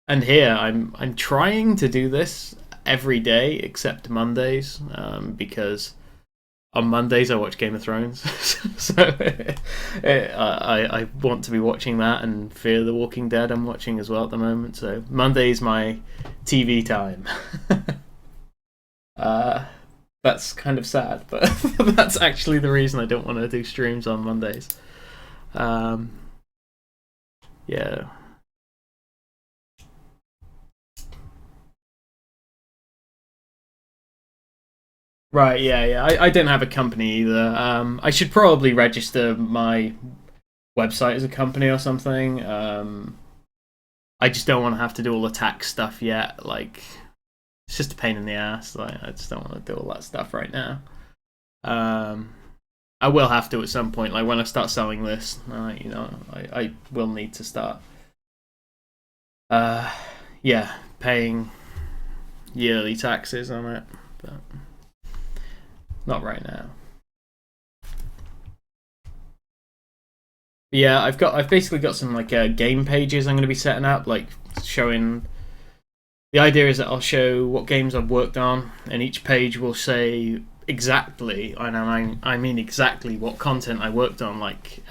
And here I'm trying to do this every day except Mondays, because on Mondays I watch Game of Thrones. So I want to be watching that, and Fear the Walking Dead I'm watching as well at the moment. So Monday's my TV time. That's kind of sad, but that's actually the reason I don't want to do streams on Mondays. Yeah. Right, yeah. I don't have a company either. I should probably register my website as a company or something. I just don't want to have to do all the tax stuff yet. Like, it's just a pain in the ass. Like, I just don't want to do all that stuff right now. I will have to at some point. Like, when I start selling this, I will need to start. Yeah, paying yearly taxes on it, but not right now. Yeah, I've basically got some like game pages I'm going to be setting up, like showing. The idea is that I'll show what games I've worked on, and each page will say exactly, and I mean exactly what content I worked on. Like,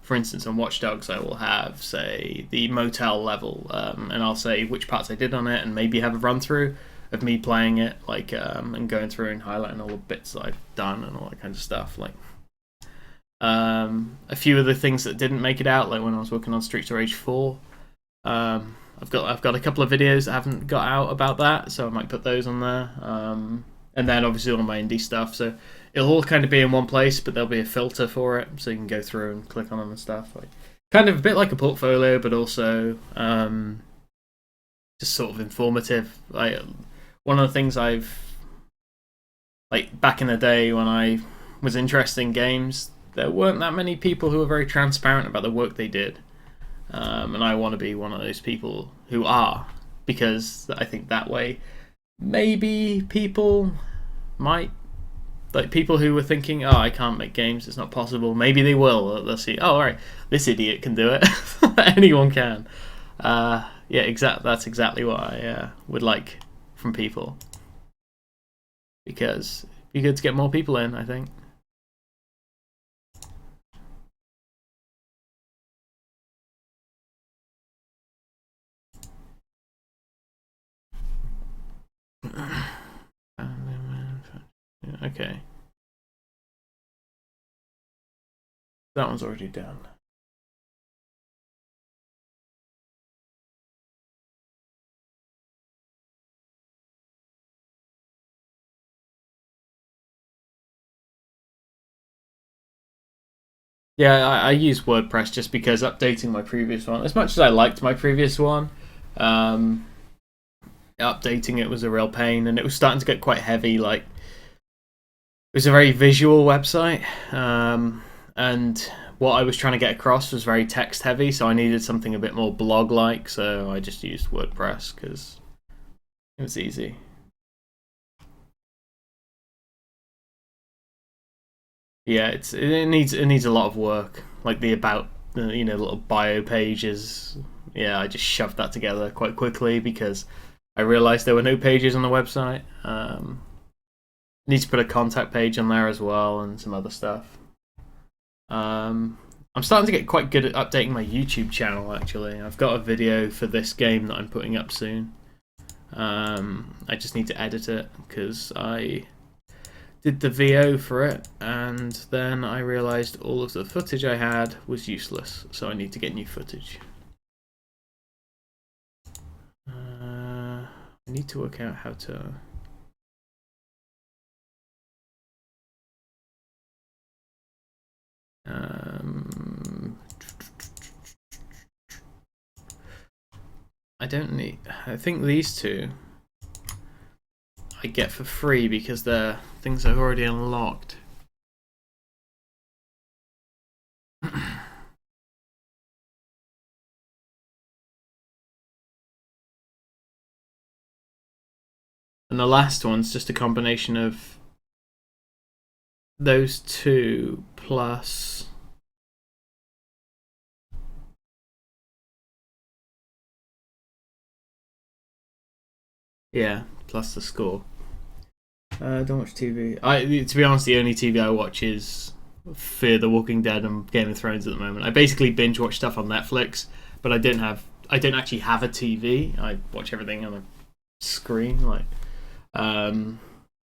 for instance, on Watch Dogs, I will have, say, the motel level, and I'll say which parts I did on it, and maybe have a run through of me playing it, like, and going through and highlighting all the bits that I've done and all that kind of stuff. Like, a few of the things that didn't make it out, like when I was working on Streets of Rage 4. I've got a couple of videos that haven't got out about that, so I might put those on there. And then obviously all my indie stuff. So it'll all kind of be in one place, but there'll be a filter for it, so you can go through and click on them and stuff. Like, kind of a bit like a portfolio, but also just sort of informative. Like, one of the things like back in the day when I was interested in games, there weren't that many people who were very transparent about the work they did. And I want to be one of those people who are, because I think that way maybe people might, like, people who were thinking, oh, I can't make games, it's not possible, maybe they will. They'll see, oh, alright, this idiot can do it. Anyone can. Yeah, that's exactly what I would like from people, because it'd be good to get more people in, I think. Okay. That one's already done. Yeah, I use WordPress just because updating my previous one, as much as I liked my previous one, updating it was a real pain, and it was starting to get quite heavy. Like, was a very visual website, and what I was trying to get across was very text heavy, so I needed something a bit more blog like, so I just used WordPress because it was easy. Yeah, it needs a lot of work, like the about, little bio pages. Yeah, I just shoved that together quite quickly because I realized there were no pages on the website. Need to put a contact page on there as well and some other stuff. I'm starting to get quite good at updating my YouTube channel, actually. I've got a video for this game that I'm putting up soon. I just need to edit it because I did the VO for it, and then I realised all of the footage I had was useless, so I need to get new footage. I need to work out how to... I don't need... I think these two I get for free because they're things I've already unlocked. And the last one's just a combination of those two plus... Yeah, plus the score. Don't watch TV. To be honest, the only TV I watch is Fear the Walking Dead and Game of Thrones at the moment. I basically binge watch stuff on Netflix, but I don't actually have a TV. I watch everything on a screen.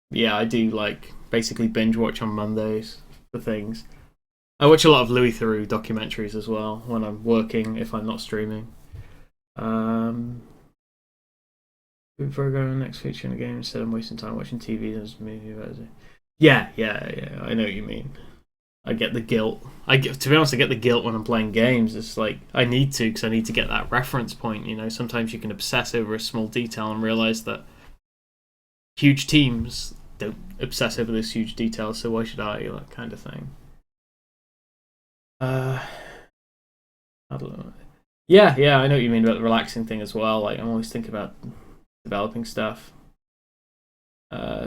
Yeah, I do basically binge watch on Mondays for things. I watch a lot of Louis Theroux documentaries as well when I'm working, if I'm not streaming. Program next feature in a game instead of wasting time watching TV as a movie version. Yeah, I know what you mean. I get the guilt. To be honest, I get the guilt when I'm playing games. It's like I need to because I need to get that reference point. Sometimes you can obsess over a small detail and realize that huge teams don't obsess over those huge details. So why should I? That kind of thing. I don't know. Yeah, I know what you mean about the relaxing thing as well. I'm always thinking about developing stuff,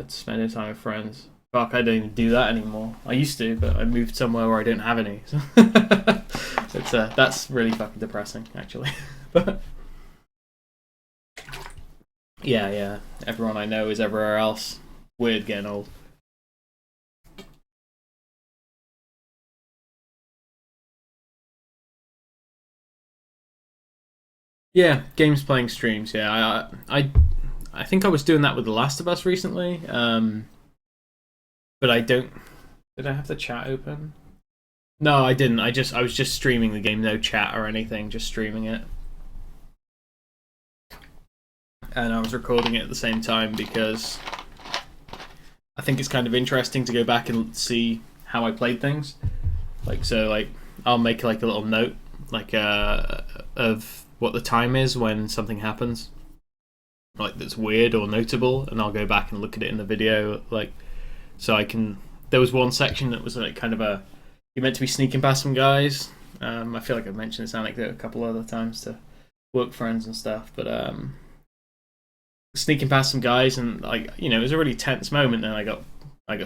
spending time with friends. Fuck, I don't even do that anymore. I used to, but I moved somewhere where I don't have any. That's really fucking depressing, actually. But yeah, everyone I know is everywhere else. Weird getting old. Yeah, games playing streams. Yeah, I think I was doing that with The Last of Us recently. But I don't. Did I have the chat open? No, I didn't. I was just streaming the game, no chat or anything, just streaming it. And I was recording it at the same time because I think it's kind of interesting to go back and see how I played things. I'll make a little note, of what the time is when something happens, that's weird or notable, and I'll go back and look at it in the video, so I can. There was one section that was you're meant to be sneaking past some guys. I feel like I've mentioned this anecdote a couple other times to work friends and stuff, but sneaking past some guys and it was a really tense moment, and I got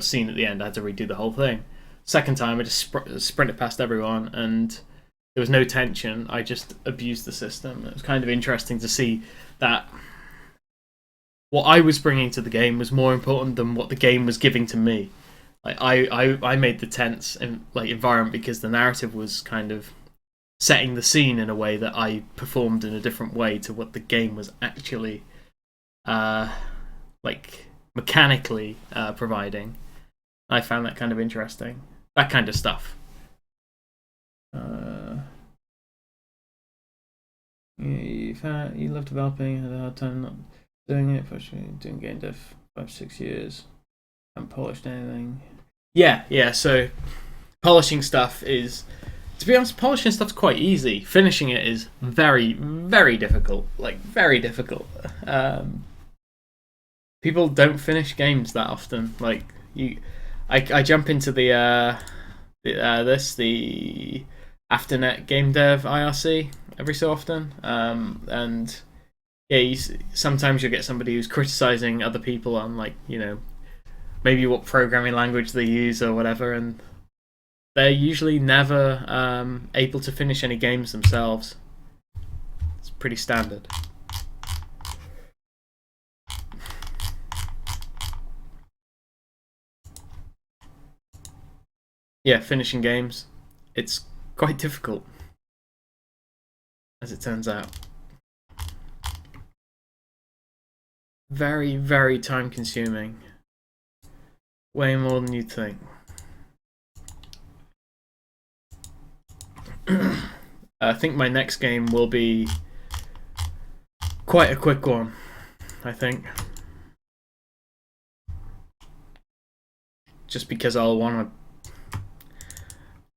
seen at the end. I had to redo the whole thing. Second time, I just sprinted past everyone, and there was no tension. I just abused the system. It was kind of interesting to see that what I was bringing to the game was more important than what the game was giving to me. I made the tense environment because the narrative was kind of setting the scene in a way that I performed in a different way to what the game was actually mechanically providing. I found that kind of interesting. That kind of stuff. You love developing, had a hard time not doing it, but doing game dev 5-6 years. Haven't polished anything. Yeah, so polishing stuff is, to be honest, polishing stuff's quite easy. Finishing it is very, very difficult. Very difficult. People don't finish games that often. I I jump into the Afternet Game Dev IRC every so often, and yeah, sometimes you'll get somebody who's criticizing other people on, like, you know, maybe what programming language they use or whatever, and they're usually never able to finish any games themselves. It's pretty standard. Yeah, finishing games, it's quite difficult, as it turns out. Very, very time consuming. Way more than you'd think. I think my next game will be quite a quick one, I think. Just because I'll want to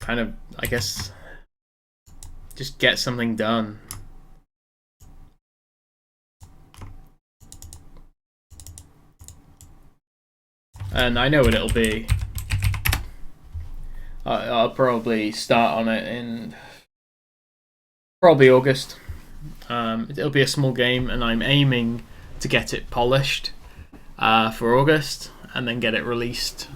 kind of, I guess, just get something done. And I know what it'll be. I'll probably start on it in probably August. It'll be a small game, and I'm aiming to get it polished for August, and then get it released.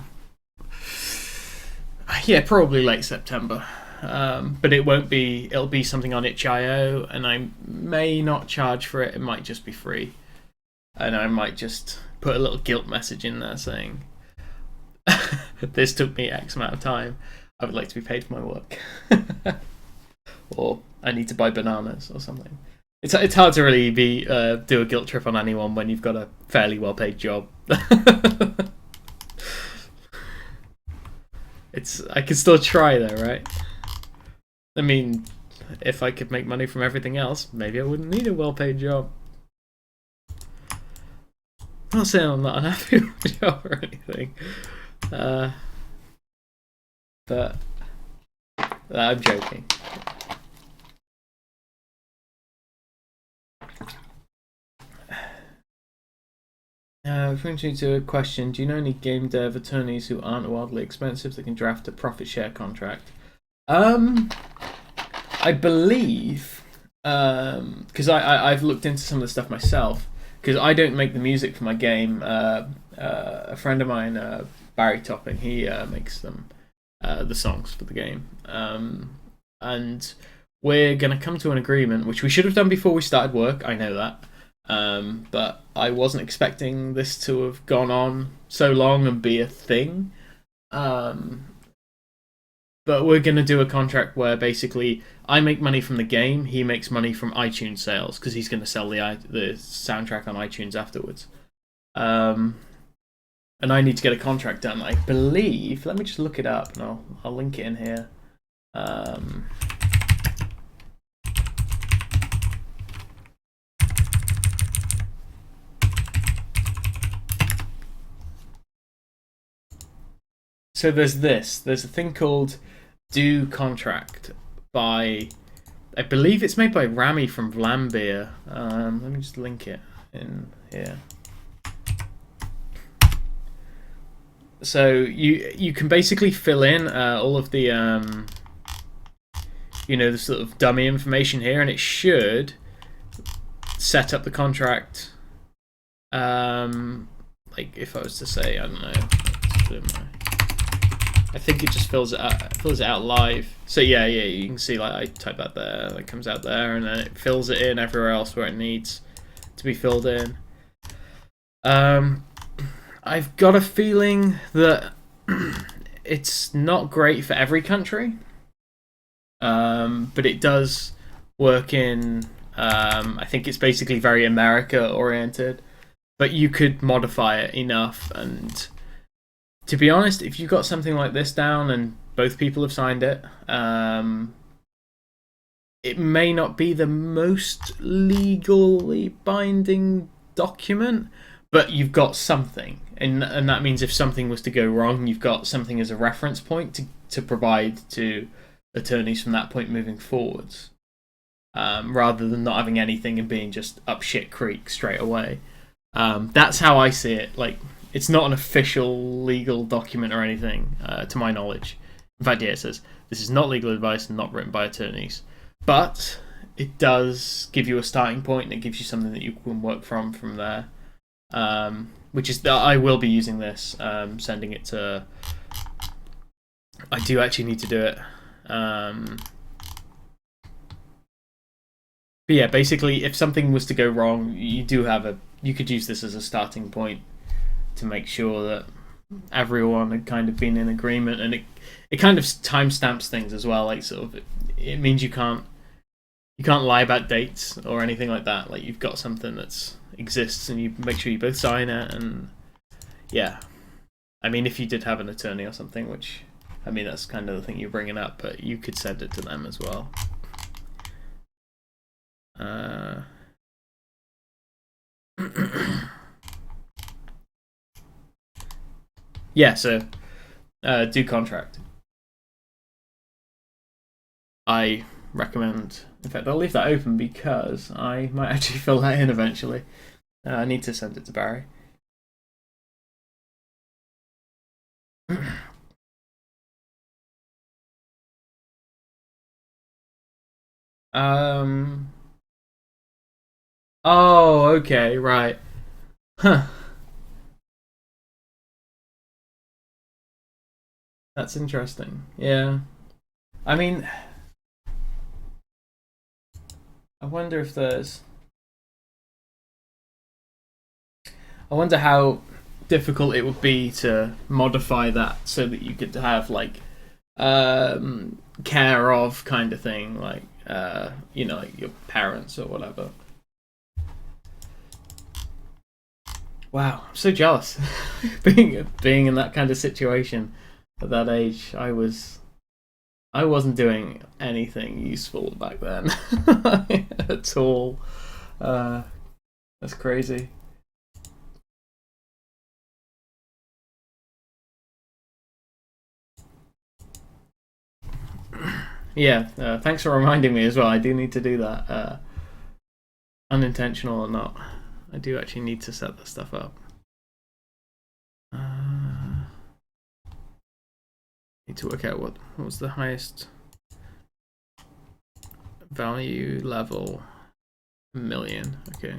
Yeah, probably late September. But it won't be. It'll be something on itch.io, and I may not charge for it. It might just be free, and I might just put a little guilt message in there saying, "This took me X amount of time. I would like to be paid for my work," or "I need to buy bananas," or something. It's hard to really do a guilt trip on anyone when you've got a fairly well paid job. I can still try though, right? I mean, if I could make money from everything else, maybe I wouldn't need a well paid job. I'm not saying I'm not unhappy with my job or anything, but I'm joking. Referring to a question, do you know any game dev attorneys who aren't wildly expensive that can draft a profit share contract? I believe, because I've looked into some of the stuff myself, because I don't make the music for my game. A friend of mine, Barry Topping, he makes them, the songs for the game. And we're going to come to an agreement, which we should have done before we started work, I know that. But I wasn't expecting this to have gone on so long and be a thing. But we're going to do a contract where basically I make money from the game, he makes money from iTunes sales, because he's going to sell the soundtrack on iTunes afterwards. And I need to get a contract done, I believe. Let me just look it up, and I'll link it in here. So there's a thing called Do Contract by, I believe it's made by Rami from Vlambeer. Let me just link it in here. So you can basically fill in all of the the sort of dummy information here, and it should set up the contract. Like if I was to say, I don't know, I think it just fills it out live. So yeah, you can see, like, I type that there, it comes out there, and then it fills it in everywhere else where it needs to be filled in. I've got a feeling that it's not great for every country, but it does work in. I think it's basically very America oriented, but you could modify it enough. And to be honest, if you've got something like this down and both people have signed it, it may not be the most legally binding document, but you've got something. And that means if something was to go wrong, you've got something as a reference point to provide to attorneys from that point moving forwards, rather than not having anything and being just up shit creek straight away. That's how I see it. Like, it's not an official legal document or anything, to my knowledge. In fact, yeah, it says this is not legal advice and not written by attorneys, but it does give you a starting point and it gives you something that you can work from there. Which is that I will be using this, sending it to. I do actually need to do it. But yeah, basically, if something was to go wrong, you could use this as a starting point to make sure that everyone had kind of been in agreement, and it kind of timestamps things as well. Like sort of, it means you can't lie about dates or anything like that. Like you've got something that exists, and you make sure you both sign it, and yeah. I mean, if you did have an attorney or something, which I mean that's kind of the thing you're bringing up, but you could send it to them as well. Yeah, so do contract. I recommend. In fact, I'll leave that open because I might actually fill that in eventually. I need to send it to Barry. Oh, okay, right. Huh. That's interesting. Yeah. I mean, I wonder if there's. I wonder how difficult it would be to modify that so that you could have like care of kind of thing, like like your parents or whatever. Wow, I'm so jealous. being in that kind of situation at that age. I wasn't doing anything useful back then at all. That's crazy. Yeah, thanks for reminding me as well. I do need to do that. Unintentional or not, I do actually need to set that stuff up. Need to work out what was the highest value level. Million. Okay.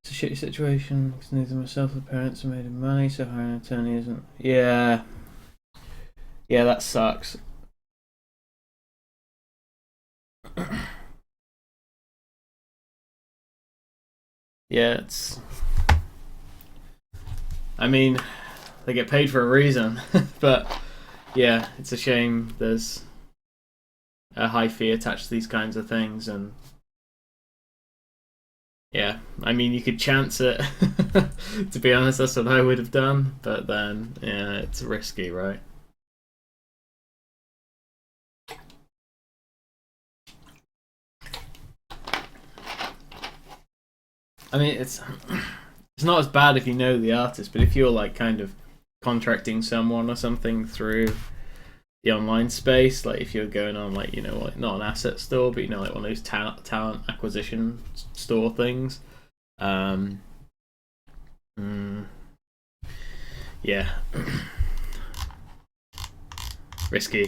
It's a shitty situation because neither myself or parents are made of money, so hiring an attorney isn't. Yeah. Yeah, that sucks. Yeah, it's. I mean, they get paid for a reason, but yeah, it's a shame there's a high fee attached to these kinds of things, and yeah, I mean, you could chance it. To be honest, that's what I would have done, but then, yeah, it's risky, right? I mean, it's not as bad if you know the artist, but if you're like kind of contracting someone or something through the online space, like if you're going on like, you know, like not an asset store, but you know, like one of those talent acquisition store things, yeah, risky.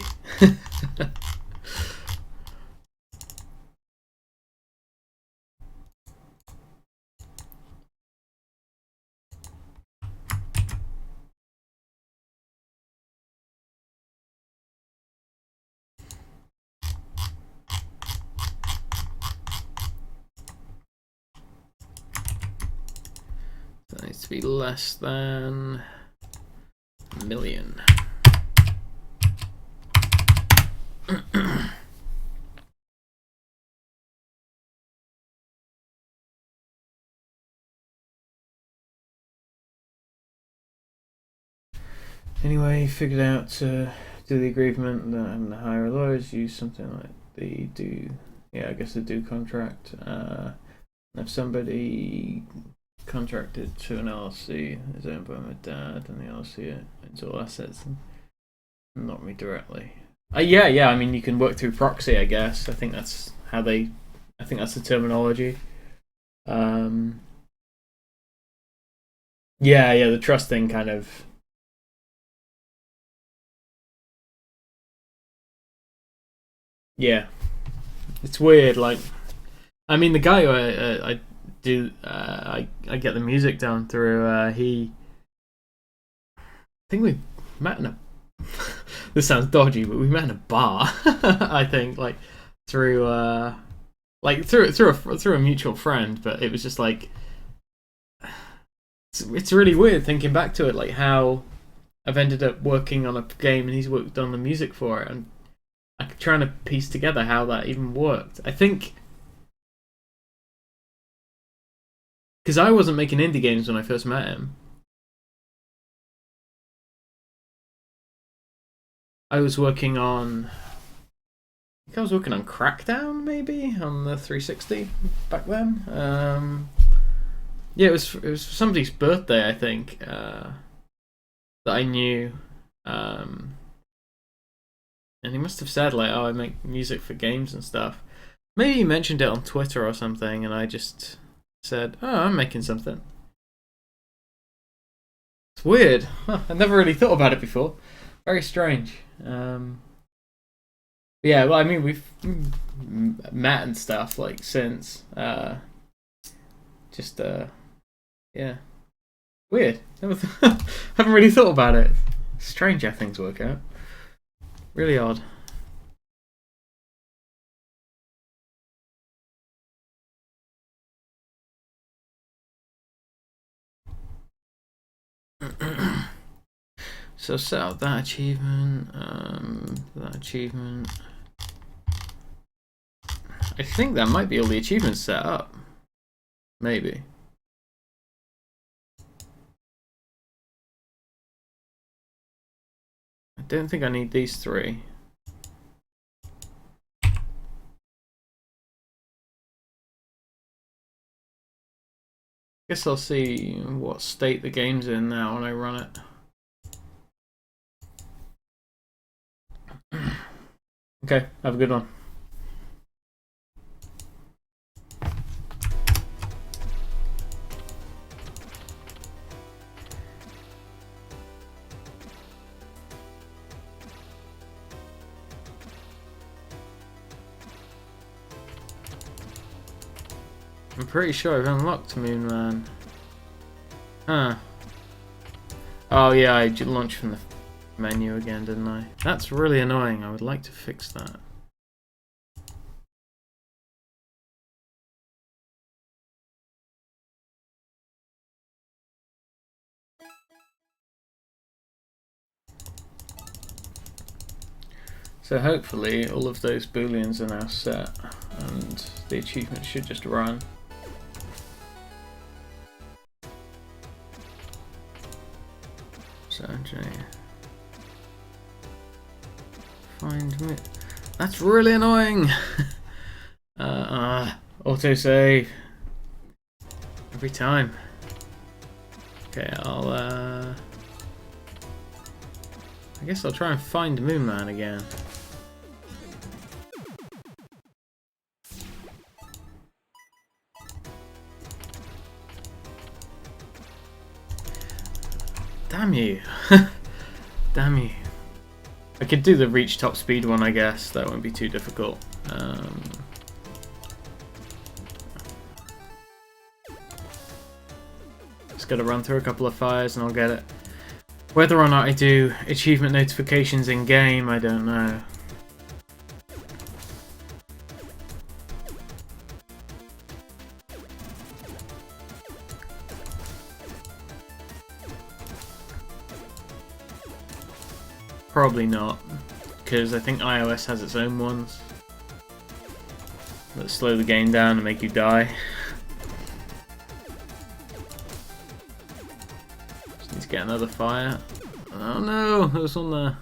That needs to be less than a million. Anyway, figured out to do the agreement that I'm gonna hire lawyers, use something like the do, yeah, I guess the do contract. If somebody contracted to an LLC is owned by my dad, and the LLC owns all assets, and not me directly. Yeah. I mean, you can work through proxy, I guess. I think that's how they. I think that's the terminology. Yeah. The trust thing kind of. Yeah, it's weird. Like, I mean, the guy who I do, I get the music down through. He, I think we met in a. This sounds dodgy, but we met in a bar. I think through through a mutual friend. But it was just like, it's really weird thinking back to it, like how I've ended up working on a game and he's worked on the music for it, and I'm trying to piece together how that even worked. I think because I wasn't making indie games when I first met him. I was working on. I think I was working on Crackdown, maybe on the 360 back then. Yeah, it was for somebody's birthday, I think, that I knew. And he must have said like, "Oh, I make music for games and stuff." Maybe he mentioned it on Twitter or something, and I just said, "Oh, I'm making something." It's weird. I never really thought about it before. Very strange. Yeah, well, I mean, we've met and stuff like since. Just yeah, weird. Haven't really thought about it. Strange how things work out. Really odd. So set out that achievement. That achievement. I think that might be all the achievements set up. Maybe. I don't think I need these three. Guess I'll see what state the game's in now when I run it. Okay, have a good one. I'm pretty sure I've unlocked Noonan. Huh. Oh yeah, I launched from the menu again, didn't I? That's really annoying. I would like to fix that. So hopefully all of those booleans are now set and the achievement should just run. So find me. That's really annoying. Autosave. Every time. Okay, I guess I'll try and find Moonan again. Damn you. Damn you. I could do the reach top speed one, I guess. That won't be too difficult. Just gotta run through a couple of fires and I'll get it. Whether or not I do achievement notifications in game, I don't know. Probably not, because I think iOS has its own ones that slow the game down and make you die. Just need to get another fire. Oh no, there's one there.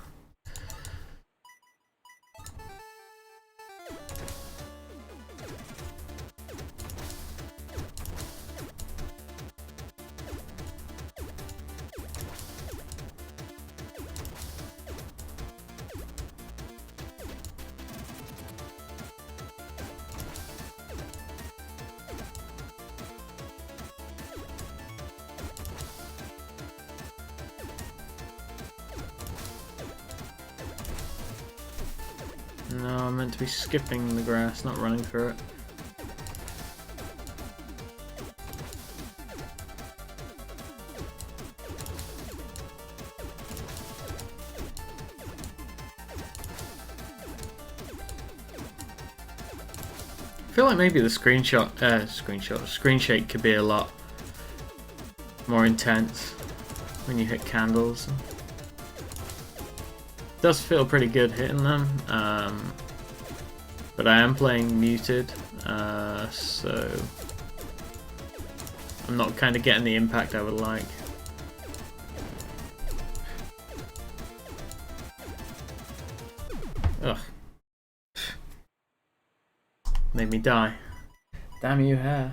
No, I'm meant to be skipping the grass, not running through it. I feel like maybe the screen shake could be a lot more intense when you hit candles. It does feel pretty good hitting them, but I am playing muted, so I'm not kind of getting the impact I would like. Ugh. Made me die. Damn you, hair.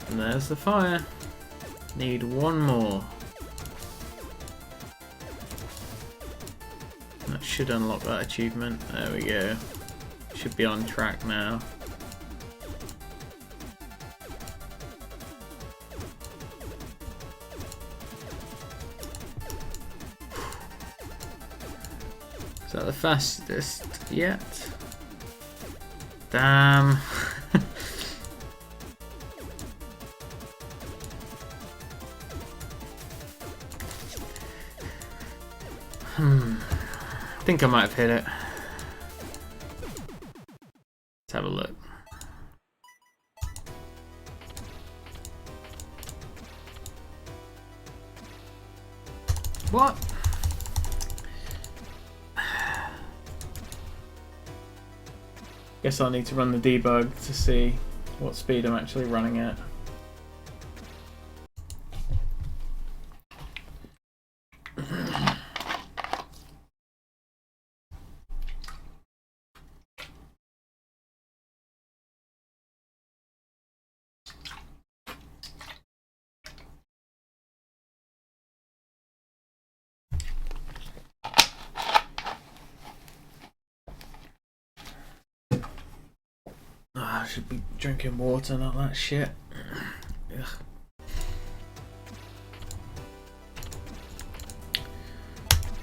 And there's the fire. Need one more. That should unlock that achievement. There we go. Should be on track now. Is that the fastest yet? Damn. I think I might have hit it. Let's have a look. What? Guess I'll need to run the debug to see what speed I'm actually running at. I should be drinking water, not that shit. Ugh.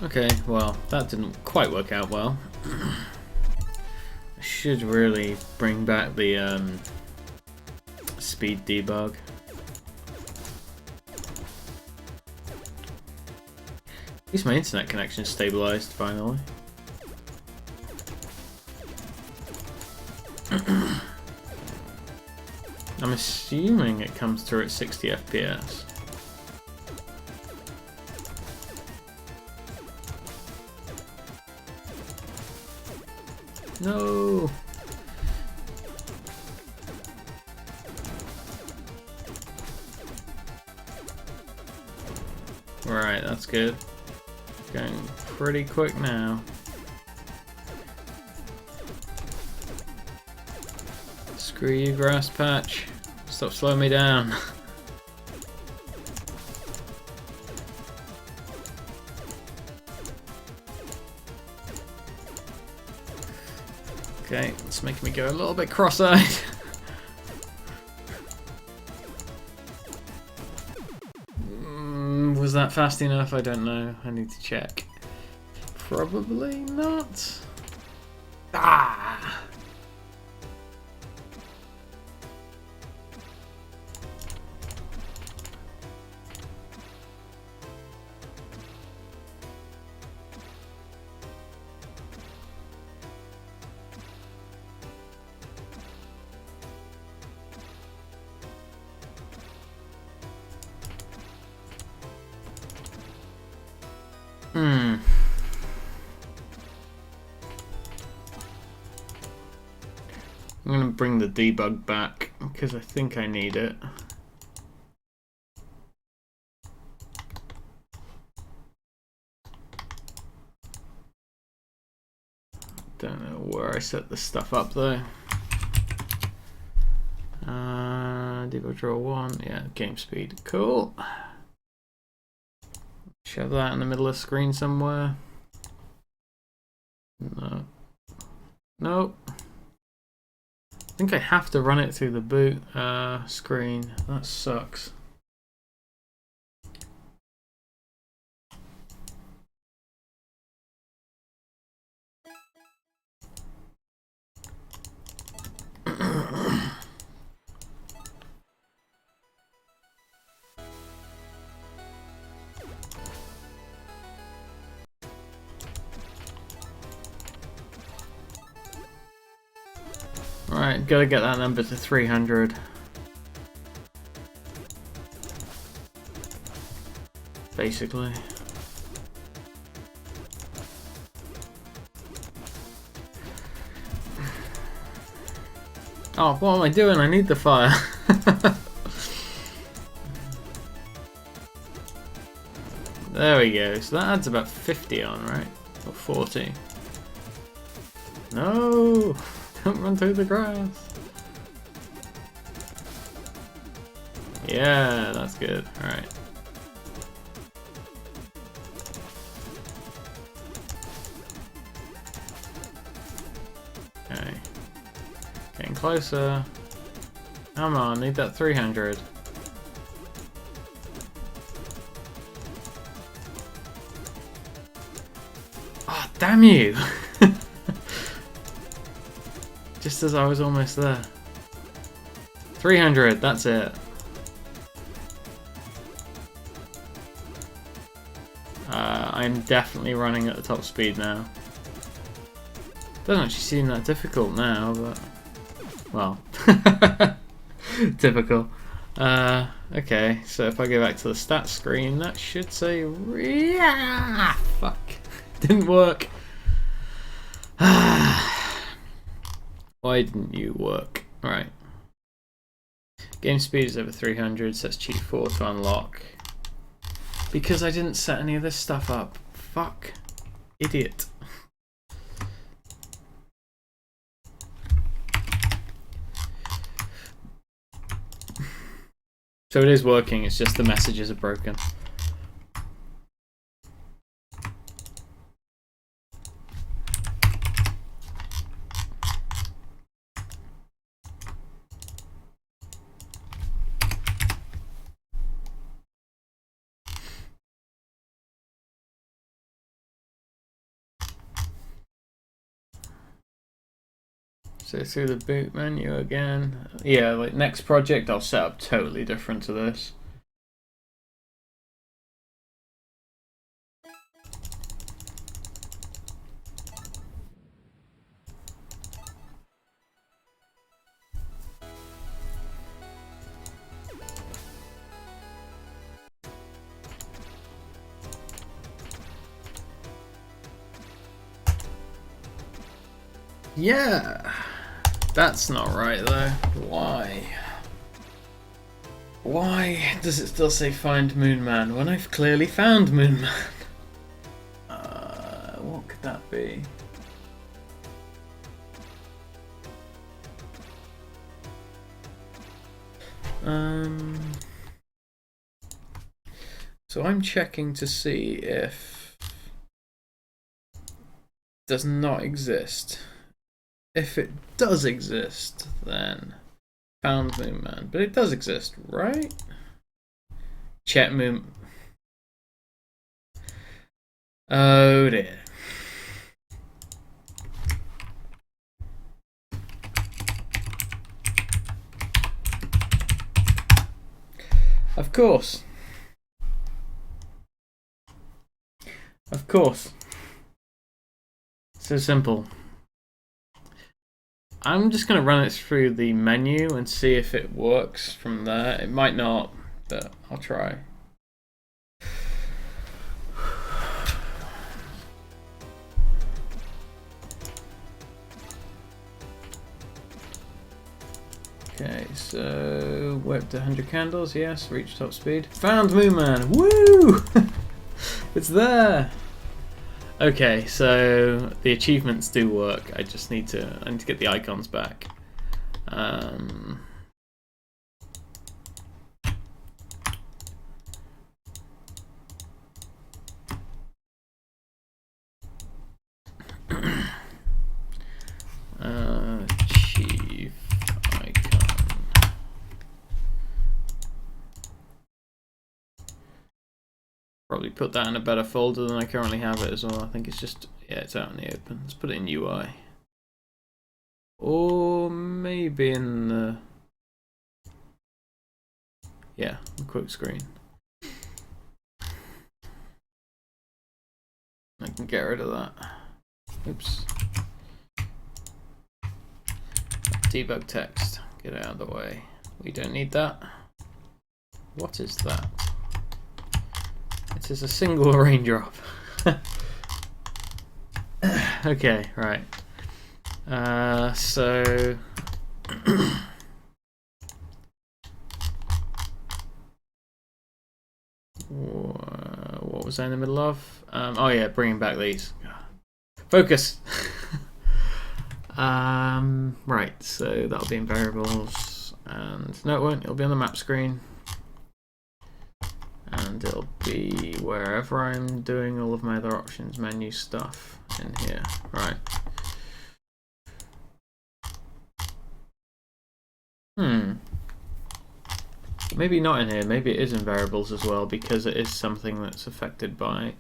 Okay, well, that didn't quite work out well. I should really bring back the speed debug. At least my internet connection is stabilized finally. I'm assuming it comes through at 60 FPS. No. Right, that's good. Going pretty quick now. Screw you, grass patch. Stop slowing me down. Okay, it's making me go a little bit cross-eyed. Was that fast enough? I don't know. I need to check. Probably not. Ah! I'm going to bring the debug back because I think I need it. Don't know where I set this stuff up though. Debug draw 1, yeah, game speed, cool. Shove that in the middle of the screen somewhere. No. Nope. I think I have to run it through the boot screen. That sucks. Alright, gotta get that number to 300. Basically. Oh, what am I doing? I need the fire. There we go. So that adds about 50 on, right? Or 40. No! Don't run through the grass. Yeah, that's good. Alright. Okay. Getting closer. Come on, need that 300. Oh, damn you! Just as I was almost there. 300, that's it. I'm definitely running at the top speed now. Doesn't actually seem that difficult now, but... well. Typical. Okay, so if I go back to the stats screen, that should say... fuck. Didn't work. Why didn't you work? Alright. Game speed is over 300, so that's cheat 4 to unlock. Because I didn't set any of this stuff up. Fuck. Idiot. So it is working, it's just the messages are broken. So through the boot menu again. Yeah, like next project I'll set up totally different to this. Yeah, that's not right though. Why? Why does it still say find Moon Man when I've clearly found Moon Man? What could that be? So I'm checking to see if it does not exist. If it does exist, then found Moon Man. But it does exist, right? Check Moon. Oh dear. Of course. Of course. So simple. I'm just going to run it through the menu and see if it works from there. It might not, but I'll try. Okay, so whip to 100 candles, yes, reach top speed. Found Moon Man, woo! It's there! Okay, so the achievements do work. I just need to get the icons back. Chief icon. Probably put that in a better folder than I currently have it as well. I think it's just, yeah, it's out in the open. Let's put it in UI. Or maybe in the, yeah, the quick screen. I can get rid of that. Oops. Debug text. Get it out of the way. We don't need that. What is that? It is a single raindrop. Okay, right. So what was I in the middle of? Oh yeah, bringing back these. Focus. Right, so that'll be in variables, and no, it won't. It'll be on the map screen, and it'll be wherever I'm doing all of my other options, menu stuff in here. Right. Maybe not in here. Maybe it is in variables as well, because it is something that's affected by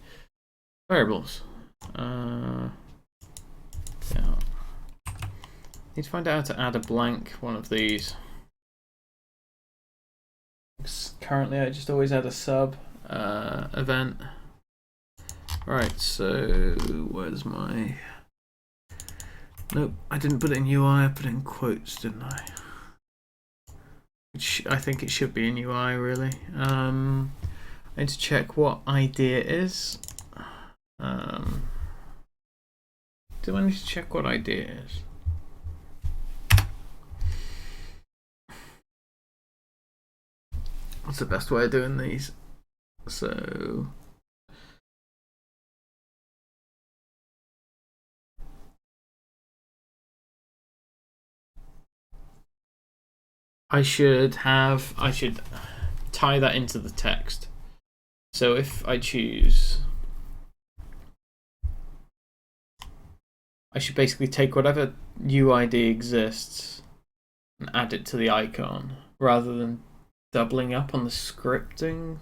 variables. Yeah. Need to find out how to add a blank one of these. Currently, I just always add a sub event. Right, so where's my? Nope, I didn't put it in UI. I put it in quotes, didn't I? I think it should be in UI, really. I need to check what ID it is. Do I need to check what ID it is? What's the best way of doing these? So I should tie that into the text. So if I choose, I should basically take whatever UID exists and add it to the icon rather than doubling up on the scripting.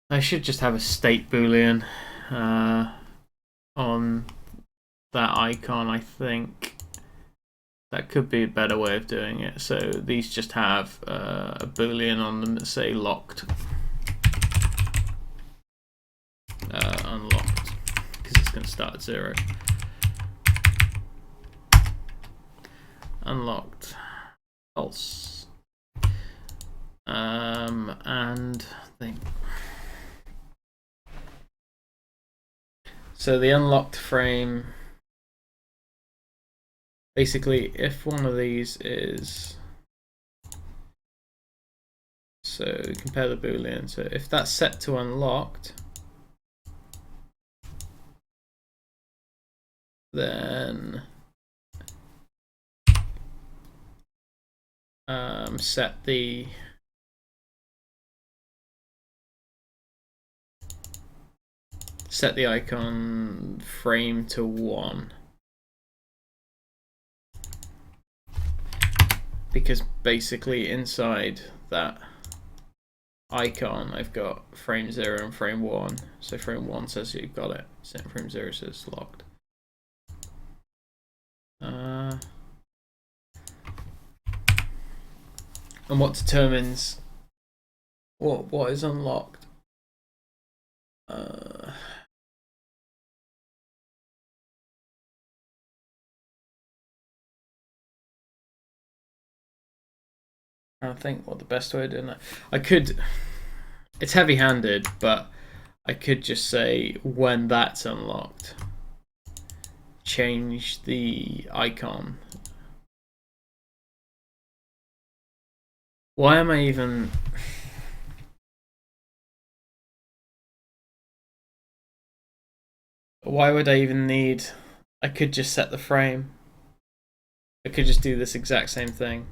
I should just have a state boolean on that icon. I think that could be a better way of doing it. So these just have a boolean on them that say locked, unlocked, because it's going to start at 0. Unlocked, false. and think. So the unlocked frame, basically if one of these is, so compare the boolean, so if that's set to unlocked, then set the icon frame to 1, because basically inside that icon I've got frame 0 and frame 1, so frame 1 says you've got it, so frame 0 says locked. And what determines what is unlocked? I think what the best way of doing that. I could. It's heavy-handed, but I could just say when that's unlocked, change the icon. Why am I even? Why would I even need? I could just set the frame. I could just do this exact same thing.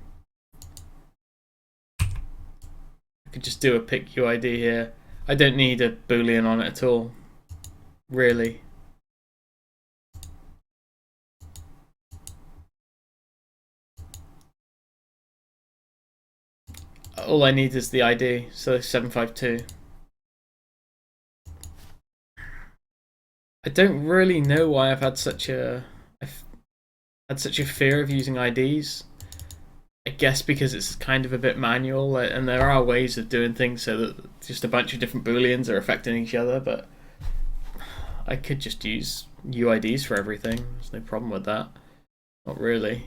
I could just do a pick UID here. I don't need a boolean on it at all, really. All I need is the ID, so 752. I don't really know why I've had such a fear of using IDs. I guess because it's kind of a bit manual, and there are ways of doing things so that just a bunch of different booleans are affecting each other, but I could just use UIDs for everything. There's no problem with that. Not really.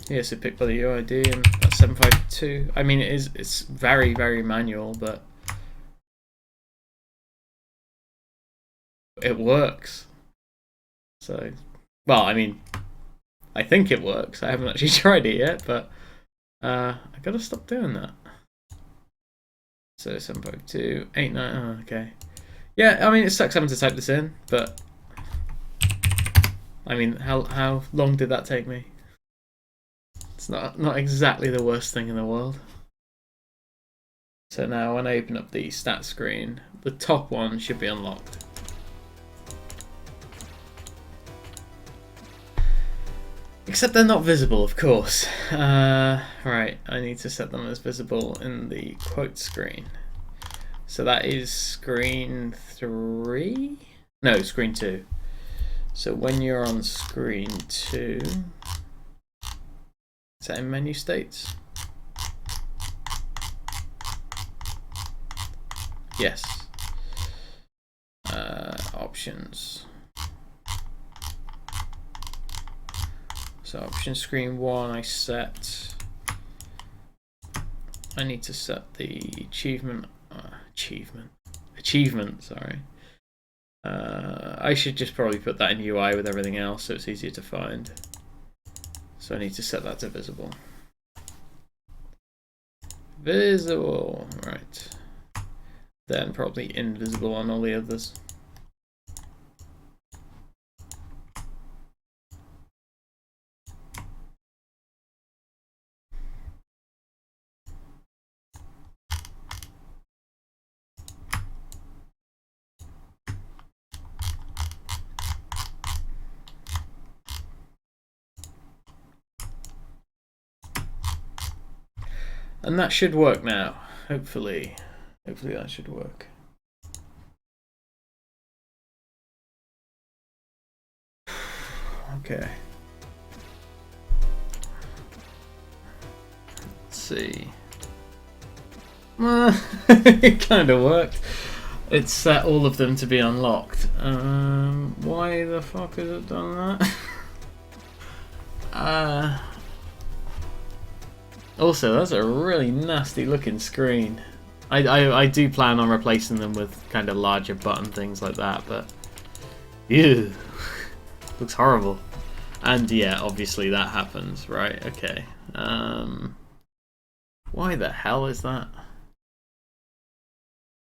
Yeah, so pick by the UID, and that's 752. I mean, it's very, very manual, but it works. So, well, I mean, I think it works. I haven't actually tried it yet, but I gotta stop doing that. So 752, 89. Oh, okay. Yeah, I mean, it sucks having to type this in, but I mean, how long did that take me? It's not exactly the worst thing in the world. So now when I open up the stat screen, the top one should be unlocked. Except they're not visible, of course. Right, I need to set them as visible in the quote screen. So that is screen 3? No, screen 2. So when you're on screen 2, is that in menu states? Yes. Options. So option screen 1, I need to set the achievement, sorry. I should just probably put that in UI with everything else so it's easier to find. So I need to set that to visible. Visible, right. Then probably invisible on all the others. And that should work now, hopefully. Hopefully that should work. Okay. Let's see. It kind of worked. It set all of them to be unlocked. Why the fuck has it done that? Also, that's a really nasty looking screen. I do plan on replacing them with kind of larger button things like that, but ew, looks horrible. And yeah, obviously that happens, right? Okay. Why the hell is that?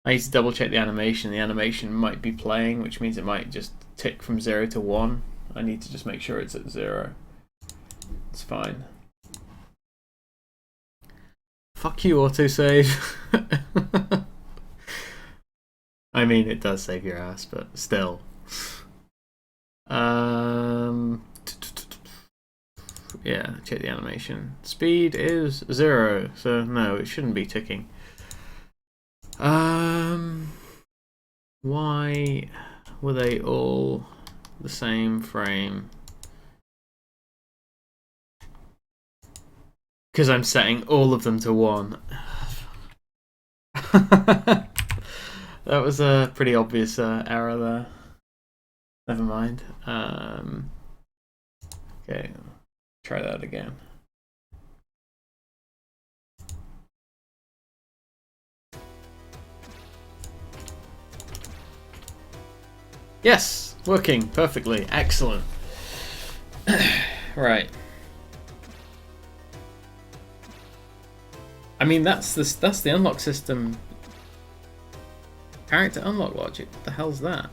I need to double check the animation. The animation might be playing, which means it might just tick from 0 to 1. I need to just make sure it's at 0. It's fine. Fuck you, autosave. I mean, it does save your ass, but still. Yeah, check the animation. Speed is 0, so no, it shouldn't be ticking. Why were they all the same frame? Because I'm setting all of them to 1. That was a pretty obvious error there. Never mind. Okay, try that again. Yes, working perfectly. Excellent. Right. I mean, that's the unlock system. Character unlock logic. What the hell's that?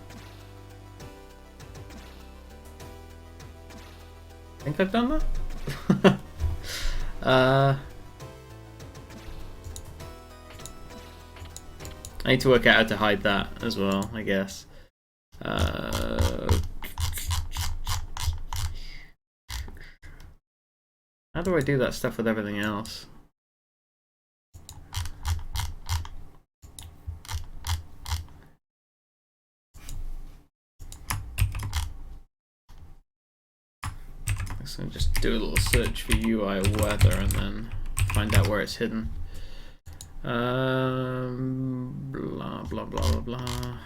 I think I've done that. I need to work out how to hide that as well, I guess. How do I do that stuff with everything else? So just do a little search for UI weather and then find out where it's hidden. Blah blah blah blah blah.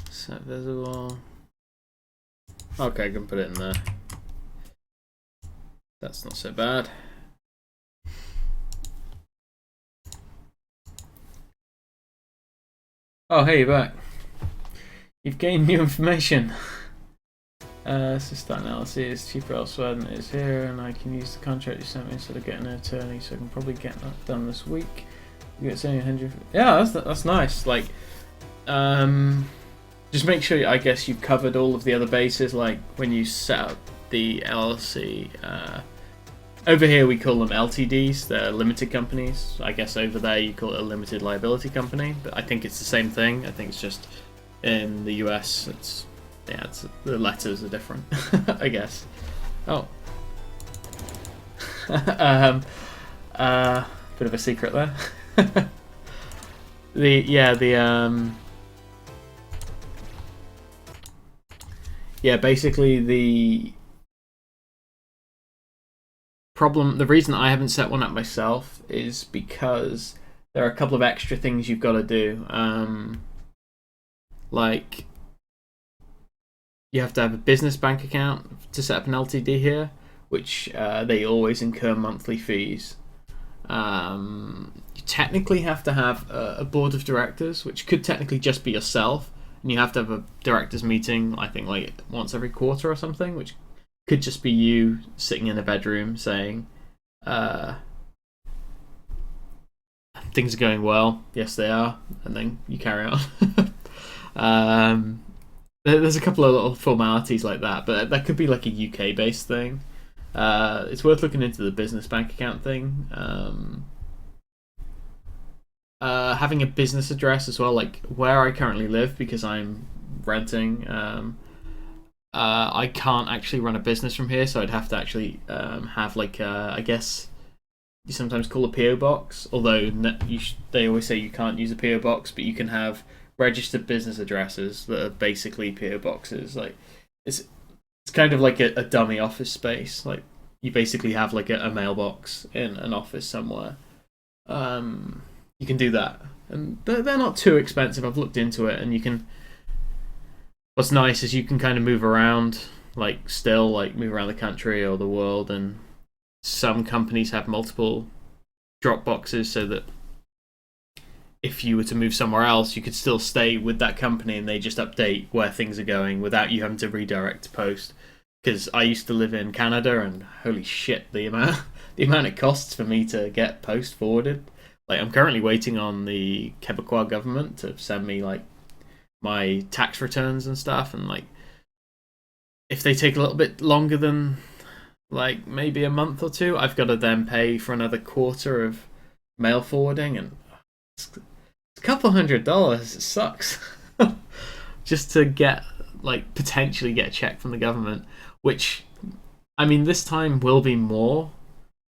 Set visible. Okay, I can put it in there. That's not so bad. Oh, hey, you're back. You've gained new information. Start analysis cheaper elsewhere than it is here, and I can use the contract you sent me instead of getting an attorney, so I can probably get that done this week. You get saying 100. Yeah, that's nice. Like, just make sure, I guess, you've covered all of the other bases, like when you set up the LLC. Over here we call them LTDs, they're limited companies. I guess over there you call it a limited liability company, but I think it's the same thing. I think it's just in the US, the letters are different, I guess. Oh. Bit of a secret there. Basically the reason I haven't set one up myself is because there are a couple of extra things you've got to do. Like, you have to have a business bank account to set up an LTD here, which they always incur monthly fees. You technically have to have a board of directors, which could technically just be yourself, and you have to have a directors meeting, I think, like once every quarter or something, which could just be you sitting in a bedroom saying, things are going well, yes they are, and then you carry on. there's a couple of little formalities like that, but that could be like a UK based thing. It's worth looking into the business bank account thing. Having a business address as well, like where I currently live, because I'm renting. I can't actually run a business from here, so I'd have to actually have like I guess you sometimes call a PO box. Although they always say you can't use a PO box, but you can have registered business addresses that are basically PO boxes. Like it's kind of like a dummy office space. Like you basically have like a mailbox in an office somewhere. You can do that, and they're not too expensive. I've looked into it, and you can. What's nice is you can kind of move around, like still like move around the country or the world, and some companies have multiple drop boxes so that if you were to move somewhere else, you could still stay with that company and they just update where things are going without you having to redirect to post. Because I used to live in Canada, and holy shit, the amount it costs for me to get post forwarded. Like I'm currently waiting on the Quebecois government to send me like my tax returns and stuff, and like if they take a little bit longer than like maybe a month or two, I've got to then pay for another quarter of mail forwarding, and it's a couple $100. It sucks. Just to get like potentially get a check from the government, which I mean this time will be more.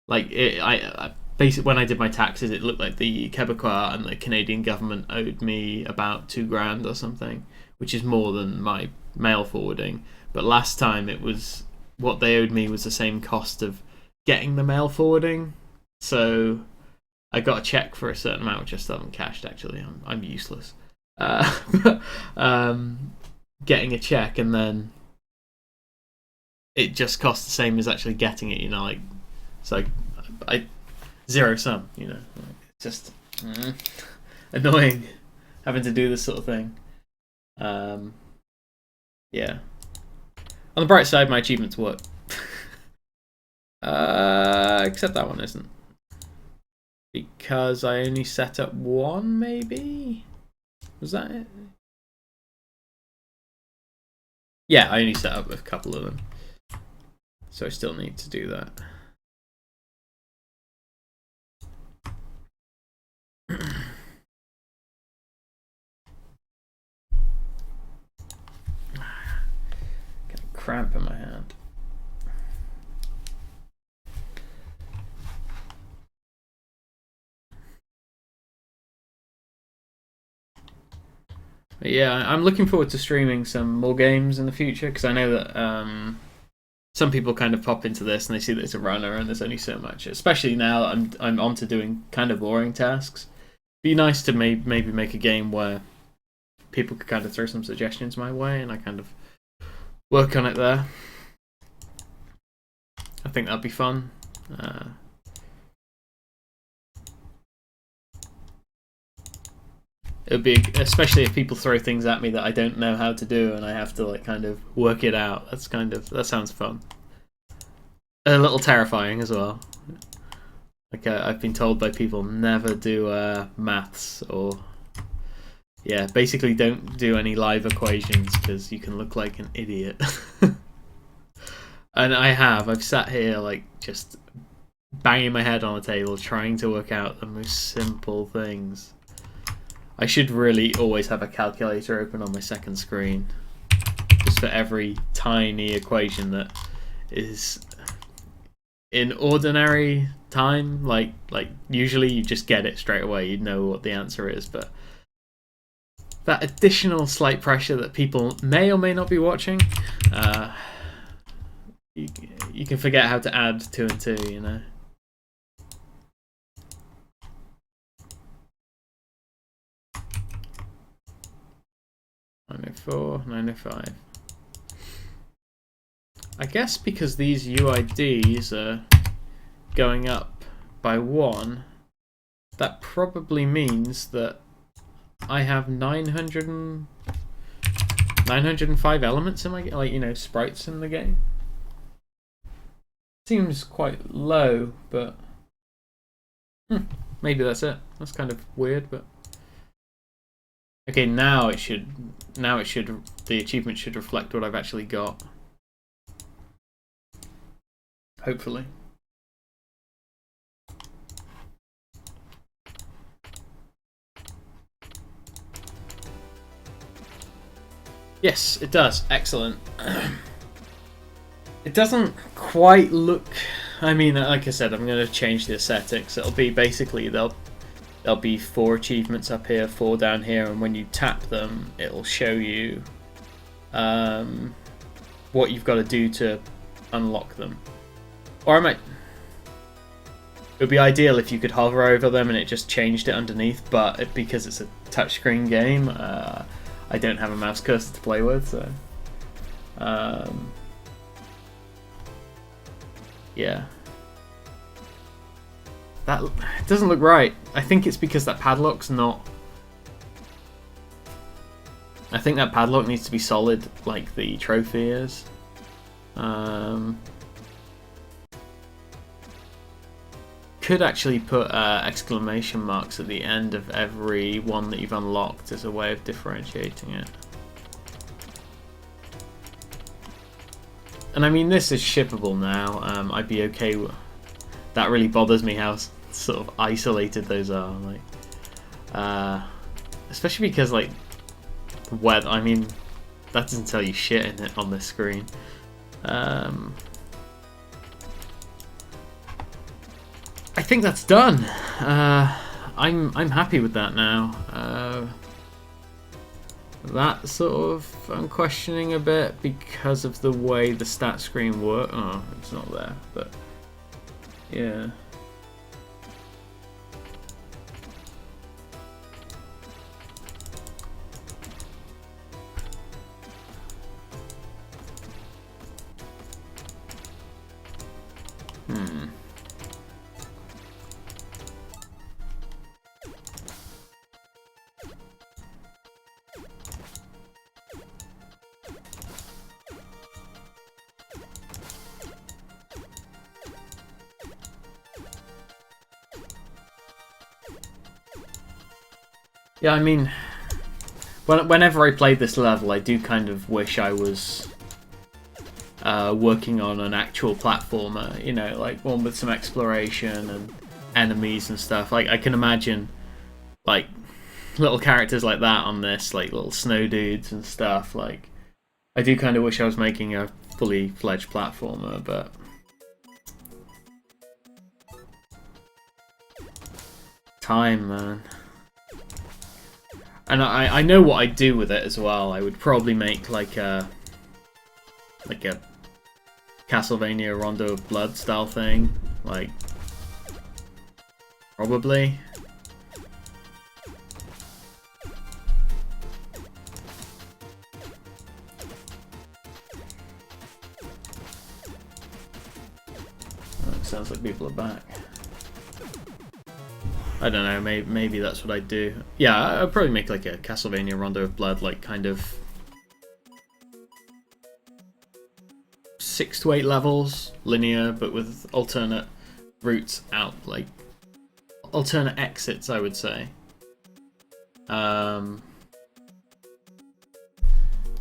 Like I basically when I did my taxes, it looked like the Quebecois and the Canadian government owed me about $2,000 or something, which is more than my mail forwarding. But last time it was what they owed me was the same cost of getting the mail forwarding. So I got a check for a certain amount, which I still haven't cashed. Actually, I'm useless. Getting a check and then it just costs the same as actually getting it. You know, like so I zero sum, you know. It's just annoying having to do this sort of thing. Yeah. On the bright side, my achievements work. Except that one isn't. Because I only set up one, maybe? Was that it? Yeah, I only set up a couple of them. So I still need to do that. Got a cramp in my hand. But yeah, I'm looking forward to streaming some more games in the future, because I know that some people kind of pop into this and they see that it's a runner and there's only so much. Especially now I'm onto doing kind of boring tasks. Be nice to maybe make a game where people could kind of throw some suggestions my way and I kind of work on it there. I think that'd be fun. It would be, especially if people throw things at me that I don't know how to do and I have to like kind of work it out. That sounds fun. A little terrifying as well. Like I've been told by people never do maths or yeah, basically don't do any live equations because you can look like an idiot. And I've sat here like just banging my head on the table trying to work out the most simple things. I should really always have a calculator open on my second screen, just for every tiny equation that is in ordinary time. Like usually you just get it straight away, you know what the answer is, but that additional slight pressure that people may or may not be watching, you can forget how to add 2 and 2, you know. $904, $905. I guess because these UIDs are going up by 1, that probably means that I have 905 elements in my game, like, you know, sprites in the game. Seems quite low, but maybe that's it. That's kind of weird, but Okay, now it should the achievement should reflect what I've actually got. Hopefully. Yes, it does. Excellent. It doesn't quite look... I mean, like I said, I'm going to change the aesthetics. It'll be basically, there'll be 4 achievements up here, 4 down here, and when you tap them, it'll show you what you've got to do to unlock them. Or I might... It would be ideal if you could hover over them and it just changed it underneath, but because it's a touchscreen game, I don't have a mouse cursor to play with, so... yeah. That doesn't look right. I think it's because that padlock's not... I think that padlock needs to be solid like the trophy is. Could actually put exclamation marks at the end of every one that you've unlocked as a way of differentiating it. And I mean, this is shippable now. I'd be okay with... That really bothers me how sort of isolated those are. Like, especially because like weather. I mean, that doesn't tell you shit in it on this screen. I think that's done. I'm happy with that now. That sort of I'm questioning a bit because of the way the stat screen works. Oh, it's not there, but yeah. Yeah, I mean, whenever I played this level, I do kind of wish I was working on an actual platformer, you know, like one with some exploration and enemies and stuff. Like, I can imagine, like, little characters like that on this, like little snow dudes and stuff. Like, I do kind of wish I was making a fully fledged platformer, but... Time, man. And I know what I'd do with it as well. I would probably make like a Castlevania Rondo of Blood style thing. Like, probably. Oh, it sounds like people are back. I don't know, maybe that's what I'd do. Yeah, I'd probably make like a Castlevania Rondo of Blood, like kind of 6 to 8 levels, linear, but with alternate routes out, like alternate exits, I would say.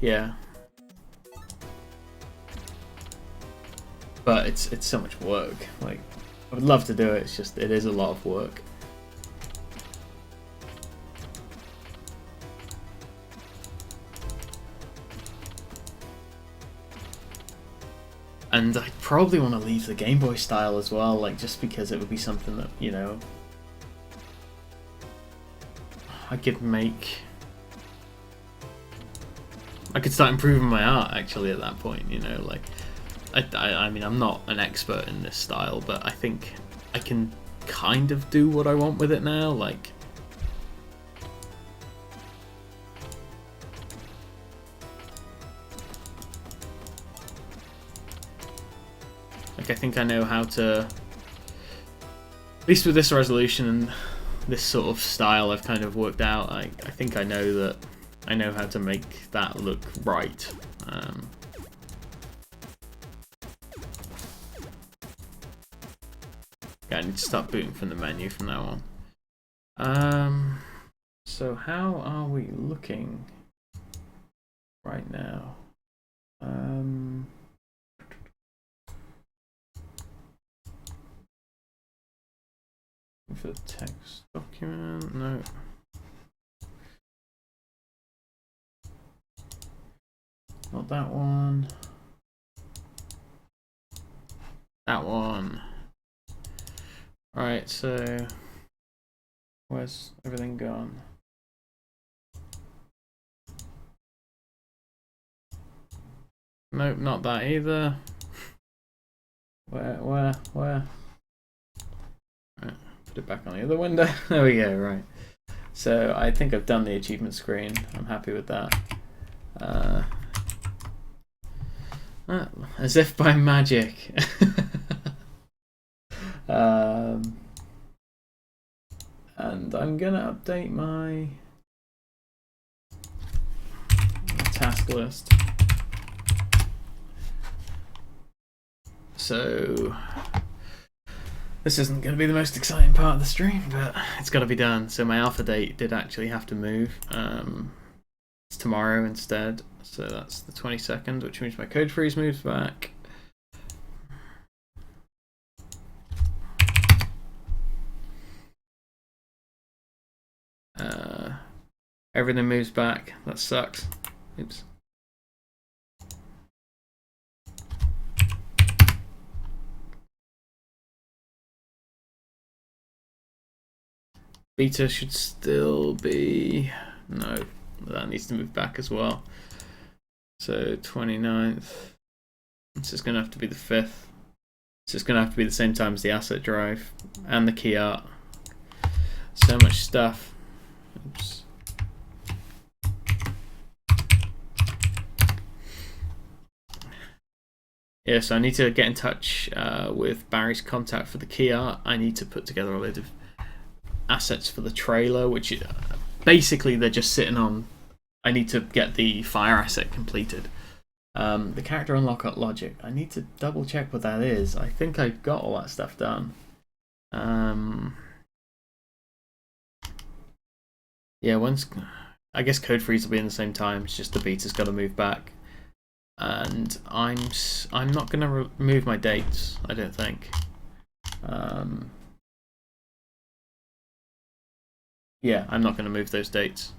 Yeah. But it's so much work. Like, I would love to do it, it's just, it is a lot of work. And I probably want to leave the Game Boy style as well, like just because it would be something that, you know, I could make. I could start improving my art actually at that point, you know, like I mean, I'm not an expert in this style, but I think I can kind of do what I want with it now, like. Like, I think I know how to, at least with this resolution and this sort of style I've kind of worked out, I think I know that I know how to make that look right. Yeah, I need to start booting from the menu from now on. So how are we looking right now? For the text document, no. Not that one. That one. Alright, so where's everything gone? Nope, not that either. Where? Right, put it back on the other window. There we go, right. So I think I've done the achievement screen. I'm happy with that. As if by magic. And I'm gonna update my task list. So this isn't going to be the most exciting part of the stream, but it's got to be done. So my alpha date did actually have to move. It's tomorrow instead. So that's the 22nd, which means my code freeze moves back. Everything moves back. That sucks. Oops. Beta should still be... No, that needs to move back as well. So 29th. This is going to have to be the 5th. It's just going to have to be the same time as the asset drive and the key art. So much stuff. Oops. Yeah, so I need to get in touch with Barry's contact for the key art. I need to put together a load of assets for the trailer, which basically they're just sitting on. I need to get the fire asset completed. The character unlock logic. I need to double check what that is. I think I've got all that stuff done. Yeah, once I guess code freeze will be in the same time. It's just the beta's got to move back, and I'm not going to remove my dates. I don't think. Yeah, I'm not going to move those dates.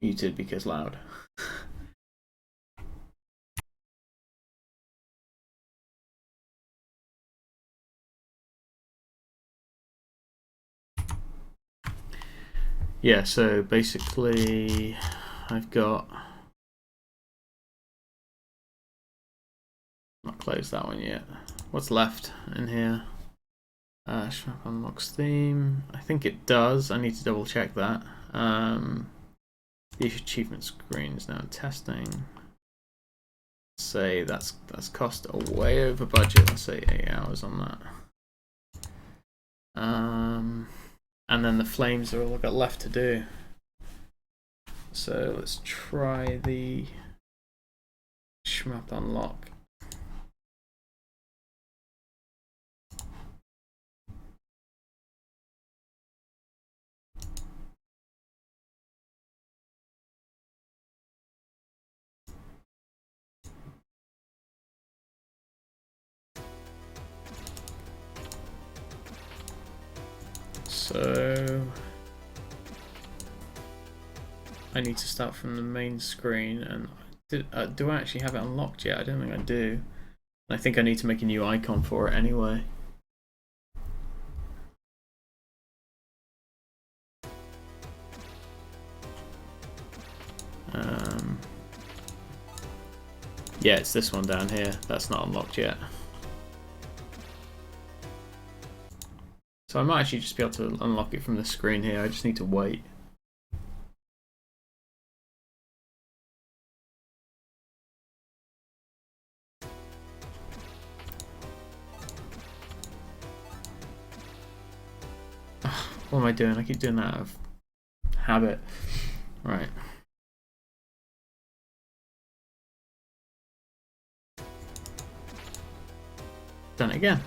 Muted because loud. Yeah, so basically I've got... Not closed that one yet. What's left in here? Shmup unlocks theme. I think it does. I need to double check that. The achievement screen is now in testing. Say that's cost way over budget. Let's say 8 hours on that. And then the flames are all I've got left to do. So let's try the Shmup unlock. So I need to start from the main screen, and do I actually have it unlocked yet? I don't think I do. I think I need to make a new icon for it anyway. Yeah, it's this one down here. That's not unlocked yet. So I might actually just be able to unlock it from the screen here. I just need to wait. What am I doing? I keep doing that out of habit. Right. done it again.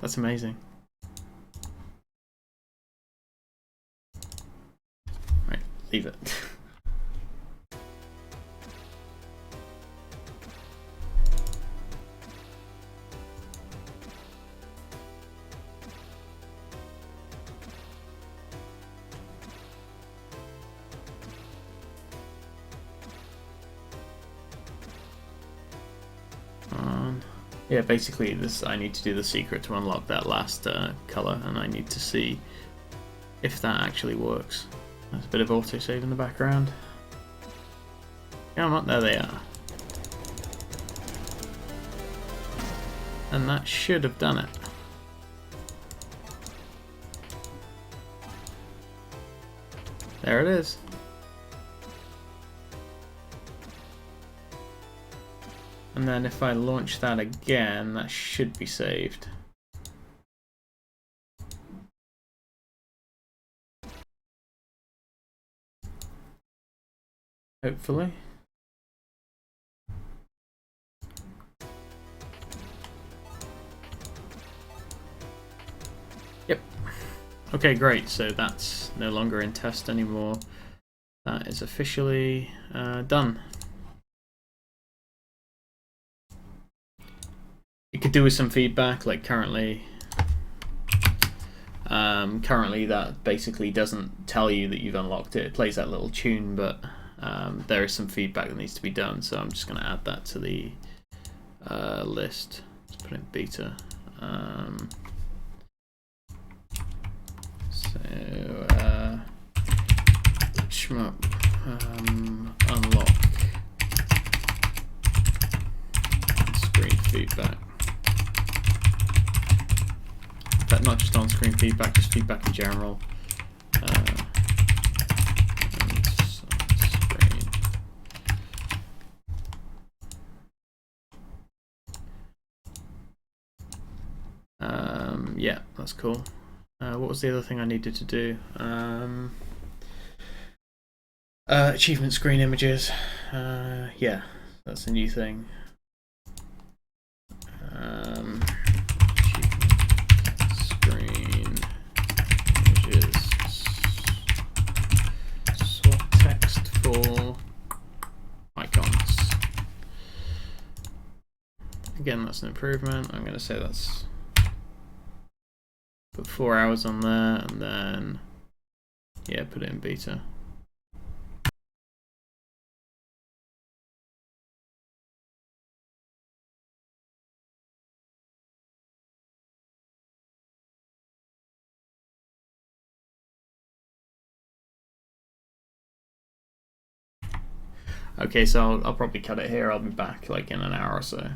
That's amazing. Right, leave it. Yeah, basically this I need to do the secret to unlock that last colour, and I need to see if that actually works. There's a bit of autosave in the background. Come on, there they are. And that should have done it. There it is. And then if I launch that again, that should be saved. Hopefully. Yep. Okay, great. So that's no longer in test anymore. That is officially done. You could do with some feedback, like currently that basically doesn't tell you that you've unlocked it. It plays that little tune, but there is some feedback that needs to be done, so I'm just going to add that to the list. Let's put it in beta. Shmup unlock screen feedback. But not just on-screen feedback, just feedback in general. Yeah, that's cool. What was the other thing I needed to do? Achievement screen images. Yeah, that's a new thing. Screen images. Swap text for icons. Again, that's an improvement. I'm going to say that's put 4 hours on there, and then yeah, put it in beta. Okay, so I'll probably cut it here. I'll be back like in an hour or so.